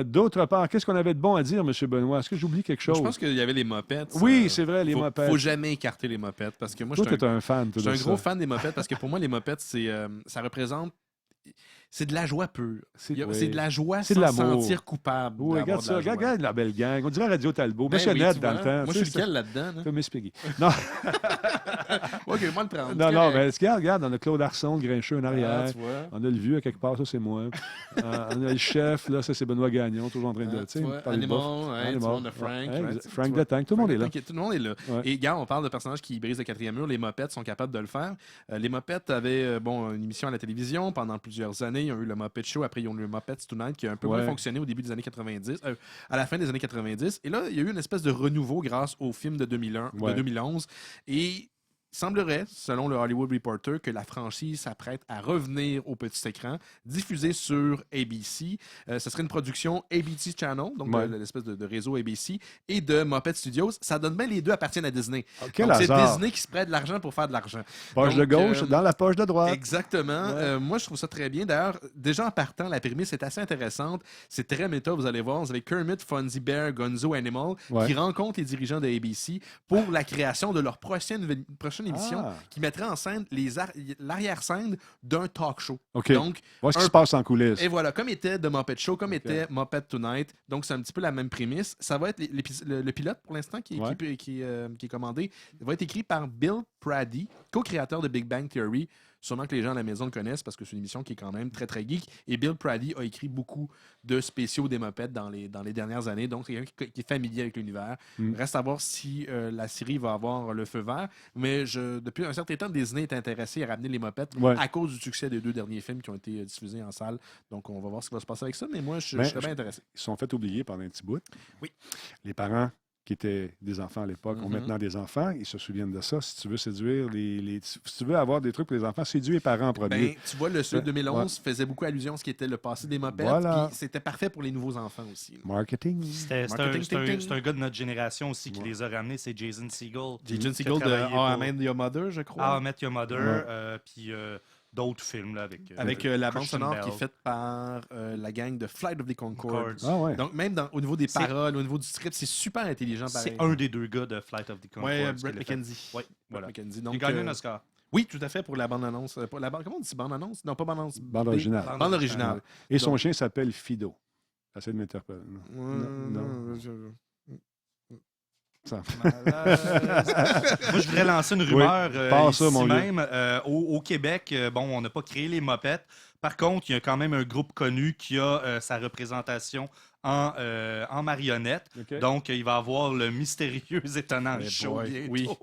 D'autre part, qu'est-ce qu'on avait de bon à dire, M. Benoît? Est-ce que j'oublie quelque chose? Je pense qu'il y avait les mopettes. Oui, c'est vrai, les mopettes. mopettes. Faut jamais écarter les mopettes parce que moi, Toi, je suis tu es un fan. je suis un gros fan des mopettes parce que pour moi, les mopettes, ça représente. C'est de la joie pure. C'est de la joie C'est sans de se l'amour. sentir coupable. Oui, d'avoir regarde de la ça. joie. Regarde la belle gang. On dirait Radio Talbot. Ben Monsieur oui, Ned tu dans vois. le temps. Moi, je suis lequel là-dedans? Là? Toi, Miss Piggy. Non, Ok, moi le prendre. non, mais regarde, on a Claude Arson, Grincheux en arrière. Ah, tu vois. On a le vieux à quelque part, ça c'est moi. On a le chef, là, ça c'est Benoît Gagnon, toujours en train de. Ah, tu sais, tu vois, parler de Animal, bouffe. ouais, Animal. tu vois, on a Frank, Ouais, ouais, exact. tu Frank vois. de Tank, tout le monde est là. Ok, tout le monde est là. Ouais. Et gars, on parle de personnages qui brisent le quatrième mur. Les mopettes sont capables de le faire. Les mopettes avaient une émission à la télévision pendant plusieurs années. Ils ont eu le Muppet Show, après ils ont eu le Muppets Tonight, qui a un peu moins fonctionné au début des années 90, à la fin des années 90. Et là, il y a eu une espèce de renouveau grâce au film de 2011. Et il semblerait, selon le Hollywood Reporter, que la franchise s'apprête à revenir au petit écran, diffusée sur ABC. Ce serait une production ABC Channel, donc l'espèce de réseau ABC, et de Muppet Studios. Ça donne bien les deux appartiennent à Disney. Quel donc, c'est hasard. Disney qui se prête de l'argent pour faire de l'argent. Poche Donc, de gauche dans la poche de droite. Exactement. Ouais. Moi, je trouve ça très bien. D'ailleurs, déjà en partant, la prémisse est assez intéressante. C'est très méta, vous allez voir. Vous avez Kermit, Fonzie Bear, Gonzo Animal qui rencontrent les dirigeants de ABC pour la création de leur prochaine émission qui mettrait en scène l'arrière-scène d'un talk show. OK. Donc, ce qui se passe en coulisses. et voilà, comme était The Muppet Show, comme était Muppet Tonight. Donc, c'est un petit peu la même prémisse. Ça va être le pilote, pour l'instant, qui est commandé. Il va être écrit par Bill Prady, co-créateur de Big Bang Theory. Sûrement que les gens à la maison le connaissent parce que c'est une émission qui est quand même très, très geek. Et Bill Prady a écrit beaucoup de spéciaux des Muppets dans les dernières années. Donc, c'est quelqu'un qui est familier avec l'univers. Reste à voir si la série va avoir le feu vert. Mais depuis un certain temps, Disney est intéressé à ramener les Muppets à cause du succès des 2 derniers films qui ont été diffusés en salle. Donc, on va voir ce qui va se passer avec ça. Mais moi, je serais bien intéressé. Ils sont fait oublier pendant un petit bout. Oui. Les parents qui étaient des enfants à l'époque, ont maintenant des enfants, ils se souviennent de ça. Si tu veux séduire si tu veux avoir des trucs pour les enfants, séduis les parents en premier. Ben, tu vois, le celui de 2011 faisait beaucoup allusion à ce qui était le passé des Muppets. Puis c'était parfait pour les nouveaux enfants aussi. Marketing. C'est un gars de notre génération aussi qui les a ramenés, c'est Jason Segel. Jason Segel de How I Met Your Mother, je crois. How I Met Your Mother, puis d'autres films là, avec la bande Christian sonore Bale. qui est faite par la gang de Flight of the Conchords. Ah ouais. Donc, même au niveau des paroles, au niveau du script, c'est super intelligent. C'est un des 2 gars de Flight of the Conchords. Oui, qui Brett l'a fait. McKenzie. Oui, voilà. Donc, Il a gagné un Oscar. Oui, tout à fait, pour la bande-annonce. Comment on dit bande-annonce? Non, pas bande-annonce. Bande originale. Bande originale. Et son chien s'appelle Fido. Essaye de m'interpeller. Non. Ça. Moi, je voudrais lancer une rumeur ici même. Au Québec, on n'a pas créé les Mopettes. Par contre, il y a quand même un groupe connu qui a sa représentation en marionnette. Okay. Donc, il va avoir le mystérieux étonnant show bientôt.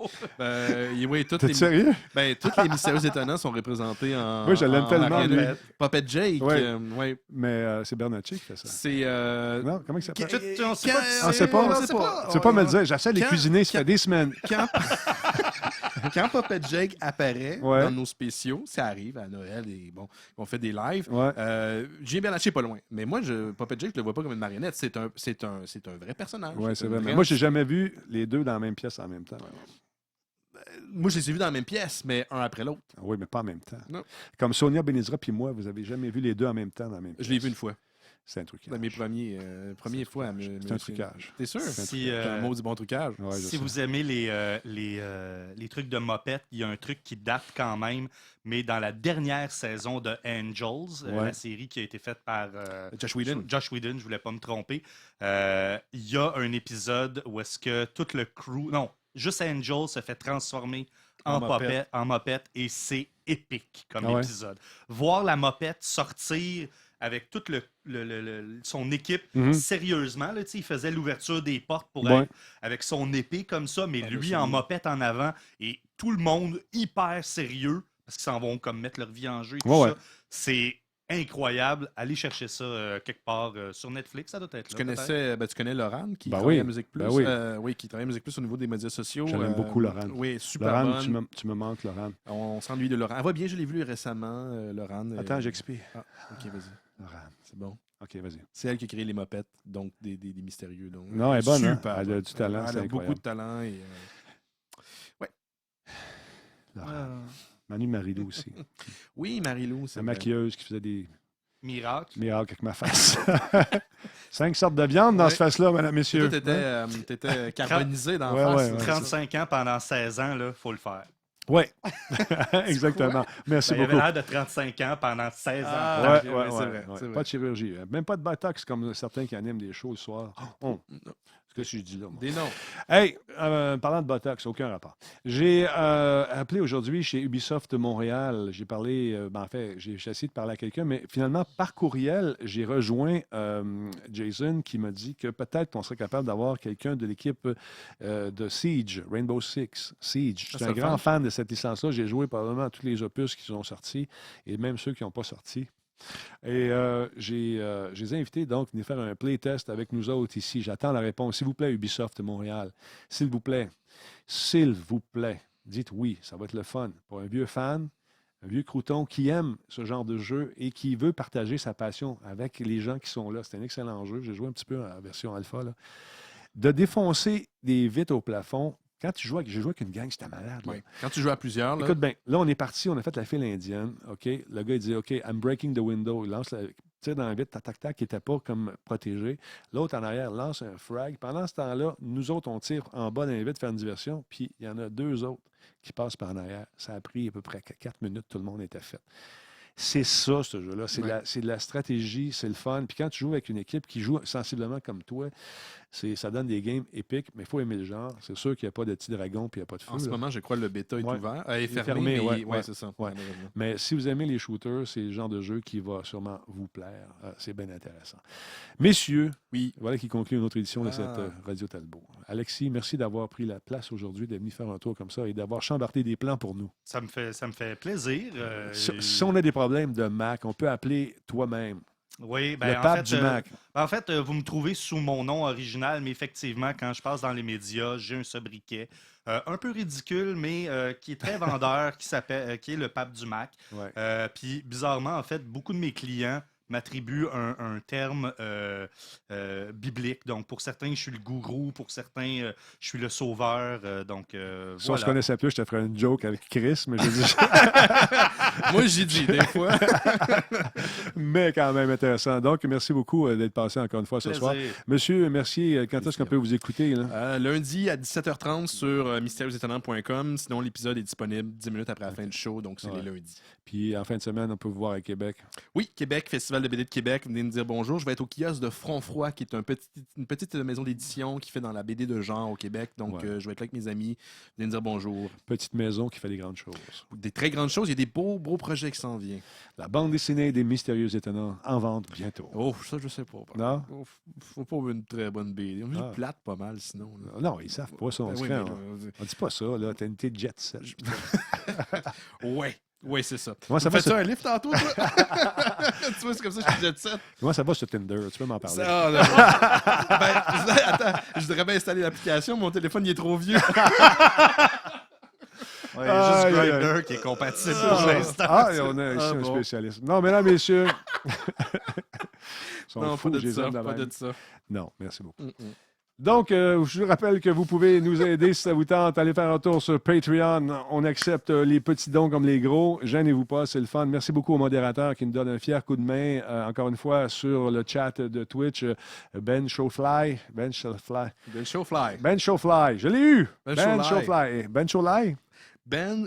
Oui. T'es sérieux? Tous les mystérieux étonnants sont représentés en. Oui, je l'aime tellement, lui. Puppet Jake. Oui. Mais c'est Bernacchi qui fait ça. C'est. Non, comment il s'appelle? On ne sait pas. On ne sait pas. Tu peux pas me le dire. J'essaie de les cuisiner, ça fait des semaines. Quand Puppet Jake apparaît dans nos spéciaux, ça arrive à Noël et on fait des lives. Julien Bernacchi n'est pas loin. Mais moi, Puppet Jake, je le vois pas comme une marionnette. C'est un vrai personnage. Oui, c'est vrai. Mais moi, j'ai jamais vu les deux dans la même pièce en même temps. Moi, je les ai vus dans la même pièce, mais un après l'autre. Oui, mais pas en même temps. Non. Comme Sonia Benezra puis moi, vous avez jamais vu les deux en même temps dans la même pièce. Je l'ai vu une fois. C'est un trucage. Dans mes premières fois. C'est un trucage. T'es sûr? C'est un mot du bon trucage. Ouais, si vous aimez les trucs de mopette, il y a un truc qui date quand même, mais dans la dernière saison de Angels, la série qui a été faite par Josh Whedon, je voulais pas me tromper, il y a un épisode où est-ce que tout le crew... Non, juste Angels se fait transformer en mopette et c'est épique comme épisode. Voir la mopette sortir avec toute son équipe sérieusement. Là, il faisait l'ouverture des portes pour être avec son épée comme ça, mais lui en mopette en avant et tout le monde hyper sérieux parce qu'ils s'en vont comme mettre leur vie en jeu et tout ça. C'est incroyable. Allez chercher ça quelque part sur Netflix, ça doit être là. Tu connais Laurent qui travaille à Musique Plus. Qui travaille à Musique Plus au niveau des médias sociaux. J'aime beaucoup Laurent. Oui, super Laurent, tu me manques, Laurent. On s'ennuie de Laurent. Elle va bien, je l'ai vu récemment, Laurent. Attends, j'explique. OK, vas-y. Laurent. C'est bon. OK, vas-y. C'est elle qui a créé les mopettes, donc des mystérieux. Donc, non, elle est bonne. Super. Elle a du talent, elle a beaucoup de talent. Et, Laurent. Manu Marilou aussi. Oui, Marilou. La maquilleuse qui faisait des miracles avec ma face. 5 sortes de viande dans ce face-là, mesdames, messieurs. Tu étais carbonisé dans la face. 35 ans pendant 16 ans, il faut le faire. Oui, exactement. Merci beaucoup. Il avait l'air de 35 ans pendant 16 ans. C'est vrai. Pas de chirurgie. Même pas de botox comme certains qui animent des shows le soir. Qu'est-ce que je dis là? Moi? Des noms. Hey, parlant de botox, aucun rapport. J'ai appelé aujourd'hui chez Ubisoft Montréal. J'ai parlé, j'ai essayé de parler à quelqu'un, mais finalement, par courriel, j'ai rejoint Jason qui m'a dit que peut-être qu'on serait capable d'avoir quelqu'un de l'équipe de Siege, Rainbow Six. Siege. Je suis un grand fan de cette licence-là. J'ai joué probablement à tous les opus qui sont sortis et même ceux qui n'ont pas sorti. Et je les ai invités donc à venir faire un playtest avec nous autres ici. J'attends la réponse. S'il vous plaît, Ubisoft Montréal. S'il vous plaît, dites oui. Ça va être le fun pour un vieux fan, un vieux crouton qui aime ce genre de jeu et qui veut partager sa passion avec les gens qui sont là. C'est un excellent jeu. J'ai joué un petit peu en version alpha. Là. De défoncer des vitres au plafond. Quand tu joues j'ai joué avec une gang, c'était malade. Oui. Quand tu joues à plusieurs. Là... Écoute bien, là, on est parti, on a fait la file indienne. OK? Le gars, il dit OK, I'm breaking the window. Il lance tire dans la vitre, tac, qui n'était pas comme protégé. L'autre en arrière lance un frag. Pendant ce temps-là, nous autres, on tire en bas dans la vitre, faire une diversion. Puis il y en a 2 autres qui passent par en arrière. Ça a pris à peu près 4 minutes, tout le monde était fait. C'est ça, ce jeu-là. C'est de la stratégie, c'est le fun. Puis quand tu joues avec une équipe qui joue sensiblement comme toi, ça donne des games épiques, mais il faut aimer le genre. C'est sûr qu'il n'y a pas de petits dragons puis il n'y a pas de feu. En ce moment, je crois que le bêta est ouvert. Est fermé, c'est ça. Ouais. Mais si vous aimez les shooters, c'est le genre de jeu qui va sûrement vous plaire. C'est bien intéressant. Messieurs, voilà qui conclut une autre édition de cette Radio Talbot. Alexis, merci d'avoir pris la place aujourd'hui, d'être venu faire un tour comme ça et d'avoir chambardé des plans pour nous. Ça me fait plaisir. Si on a des problèmes de Mac, on peut appeler toi-même. Oui, le pape du Mac. En fait, vous me trouvez sous mon nom original, mais effectivement, quand je passe dans les médias, j'ai un sobriquet un peu ridicule, mais qui est très vendeur, qui est le pape du Mac. Ouais. Puis, bizarrement, en fait, beaucoup de mes clients m'attribuent un terme biblique. Donc, pour certains, je suis le gourou. Pour certains, je suis le sauveur. Si on se connaissait plus, je te ferais une joke avec Chris, mais je dis... Moi, j'y dis des fois. Mais quand même intéressant. Donc, merci beaucoup d'être passé encore une fois ce soir. Monsieur Mercier, quand est-ce qu'on peut vous écouter? Là? Lundi à 17h30 sur mystérieuxétonnants.com. Sinon, l'épisode est disponible 10 minutes après la fin du show, donc c'est les lundis. Puis en fin de semaine, on peut vous voir à Québec. Oui, Québec, Festival de BD de Québec. Venez nous dire bonjour. Je vais être au kiosque de Front Froid, qui est une petite maison d'édition qui fait dans la BD de genre au Québec. Donc, je vais être là avec mes amis. Venez nous dire bonjour. Petite maison qui fait des grandes choses. Des très grandes choses. Il y a des beaux projets qui s'en viennent. La bande dessinée des Mystérieux Étonnants en vente bientôt. Oh, ça, je sais pas. Non? Faut pas une très bonne BD. On est plate pas mal, sinon. Là. Non, ils savent pas ça. On dit pas ça, là. T'as une petite jet set. Oui, c'est ça. Moi, ça va un livre tantôt, toi? Tu vois, c'est comme ça que je suis jet set. Moi, ça va sur Tinder. Tu peux m'en parler. Attends, je devrais bien installer l'application. Mon téléphone, il est trop vieux. Il y a juste Grindr qui est compatible pour l'instant. On a ici un spécialiste. Non, mesdames, messieurs. Non, pas de ça. Non, merci beaucoup. Donc, je vous rappelle que vous pouvez nous aider si ça vous tente. Allez faire un tour sur Patreon. On accepte les petits dons comme les gros. Gênez-vous pas, c'est le fun. Merci beaucoup au modérateur qui nous donne un fier coup de main. Encore une fois, sur le chat de Twitch, Ben Showfly. Je l'ai eu. Ben Showfly. Ben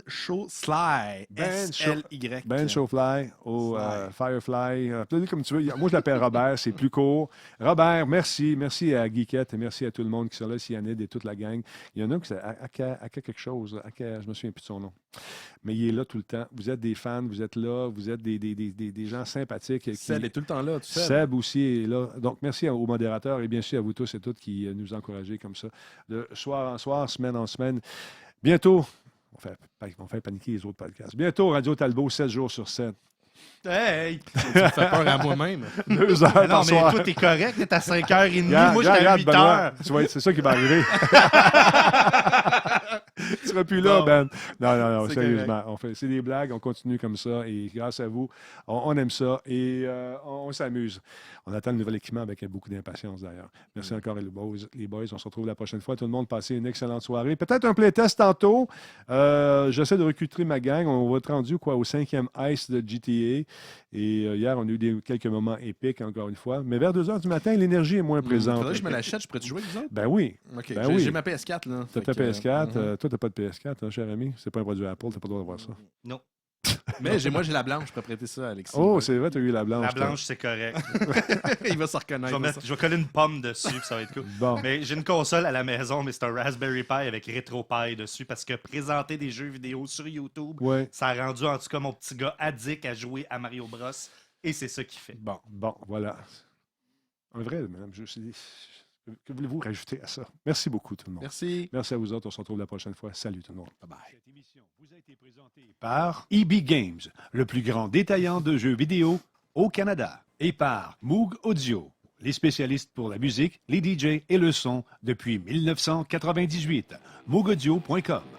Showfly. S-L-Y. Ben Showfly au Firefly. Appelez-le comme tu veux. Moi, je l'appelle Robert. C'est plus court. Robert, merci. Merci à Geekette et merci à tout le monde qui sont là, Cyanide et toute la gang. Il y en a qui c'est quelque chose. Je me souviens plus de son nom. Mais il est là tout le temps. Vous êtes des fans. Vous êtes là. Vous êtes des gens sympathiques. Seb est tout le temps là. Seb aussi est là. Donc, merci aux modérateurs et bien sûr à vous tous et toutes qui nous encouragez comme ça. De soir en soir, semaine en semaine. Bientôt... On fait paniquer les autres podcasts. Bientôt, Radio Talbot, 7 jours sur 7. Hey! Tu me fais peur à moi-même. 2 heures par soir. Non, mais toi, t'es correct. T'es à 5h30. Moi, j'étais à 8h. Tu vois, c'est ça qui va arriver. Tu seras plus là, Ben. Non, sérieusement. C'est des blagues. On continue comme ça. Et grâce à vous, on aime ça. Et on s'amuse. On attend le nouvel équipement avec beaucoup d'impatience, d'ailleurs. Merci encore, les boys. On se retrouve la prochaine fois. Tout le monde, passez une excellente soirée. Peut-être un playtest tantôt. J'essaie de recruter ma gang. On va être rendu au 5e Ice de GTA. Et hier, on a eu quelques moments épiques, encore une fois. Mais vers 2 h du matin, l'énergie est moins présente. Faudrait que je me l'achète. Je pourrais-tu jouer avec vous autres? Ben oui. OK. Ben J'ai ma PS4, là. T'as ta PS4. Toi, t'as pas de PS4, hein, cher ami? C'est pas un produit Apple. T'as pas le droit de voir ça. Non. Mais moi, j'ai la blanche. Je peux prêter ça à Alexis. Oh, c'est vrai, t'as eu la blanche. La blanche, c'est correct. Il va se reconnaître. Je vais coller une pomme dessus, puis ça va être cool. Bon. Mais j'ai une console à la maison, mais c'est un Raspberry Pi avec RetroPie dessus, parce que présenter des jeux vidéo sur YouTube, ça a rendu en tout cas mon petit gars addict à jouer à Mario Bros. Et c'est ça qu'il fait. Bon, voilà. Un vrai, madame. Que voulez-vous rajouter à ça? Merci beaucoup, tout le monde. Merci. Merci à vous autres. On se retrouve la prochaine fois. Salut, tout le monde. Bye-bye. Cette émission vous a été présentée par EB Games, le plus grand détaillant de jeux vidéo au Canada. Et par Moog Audio, les spécialistes pour la musique, les DJ et le son depuis 1998. moogaudio.com.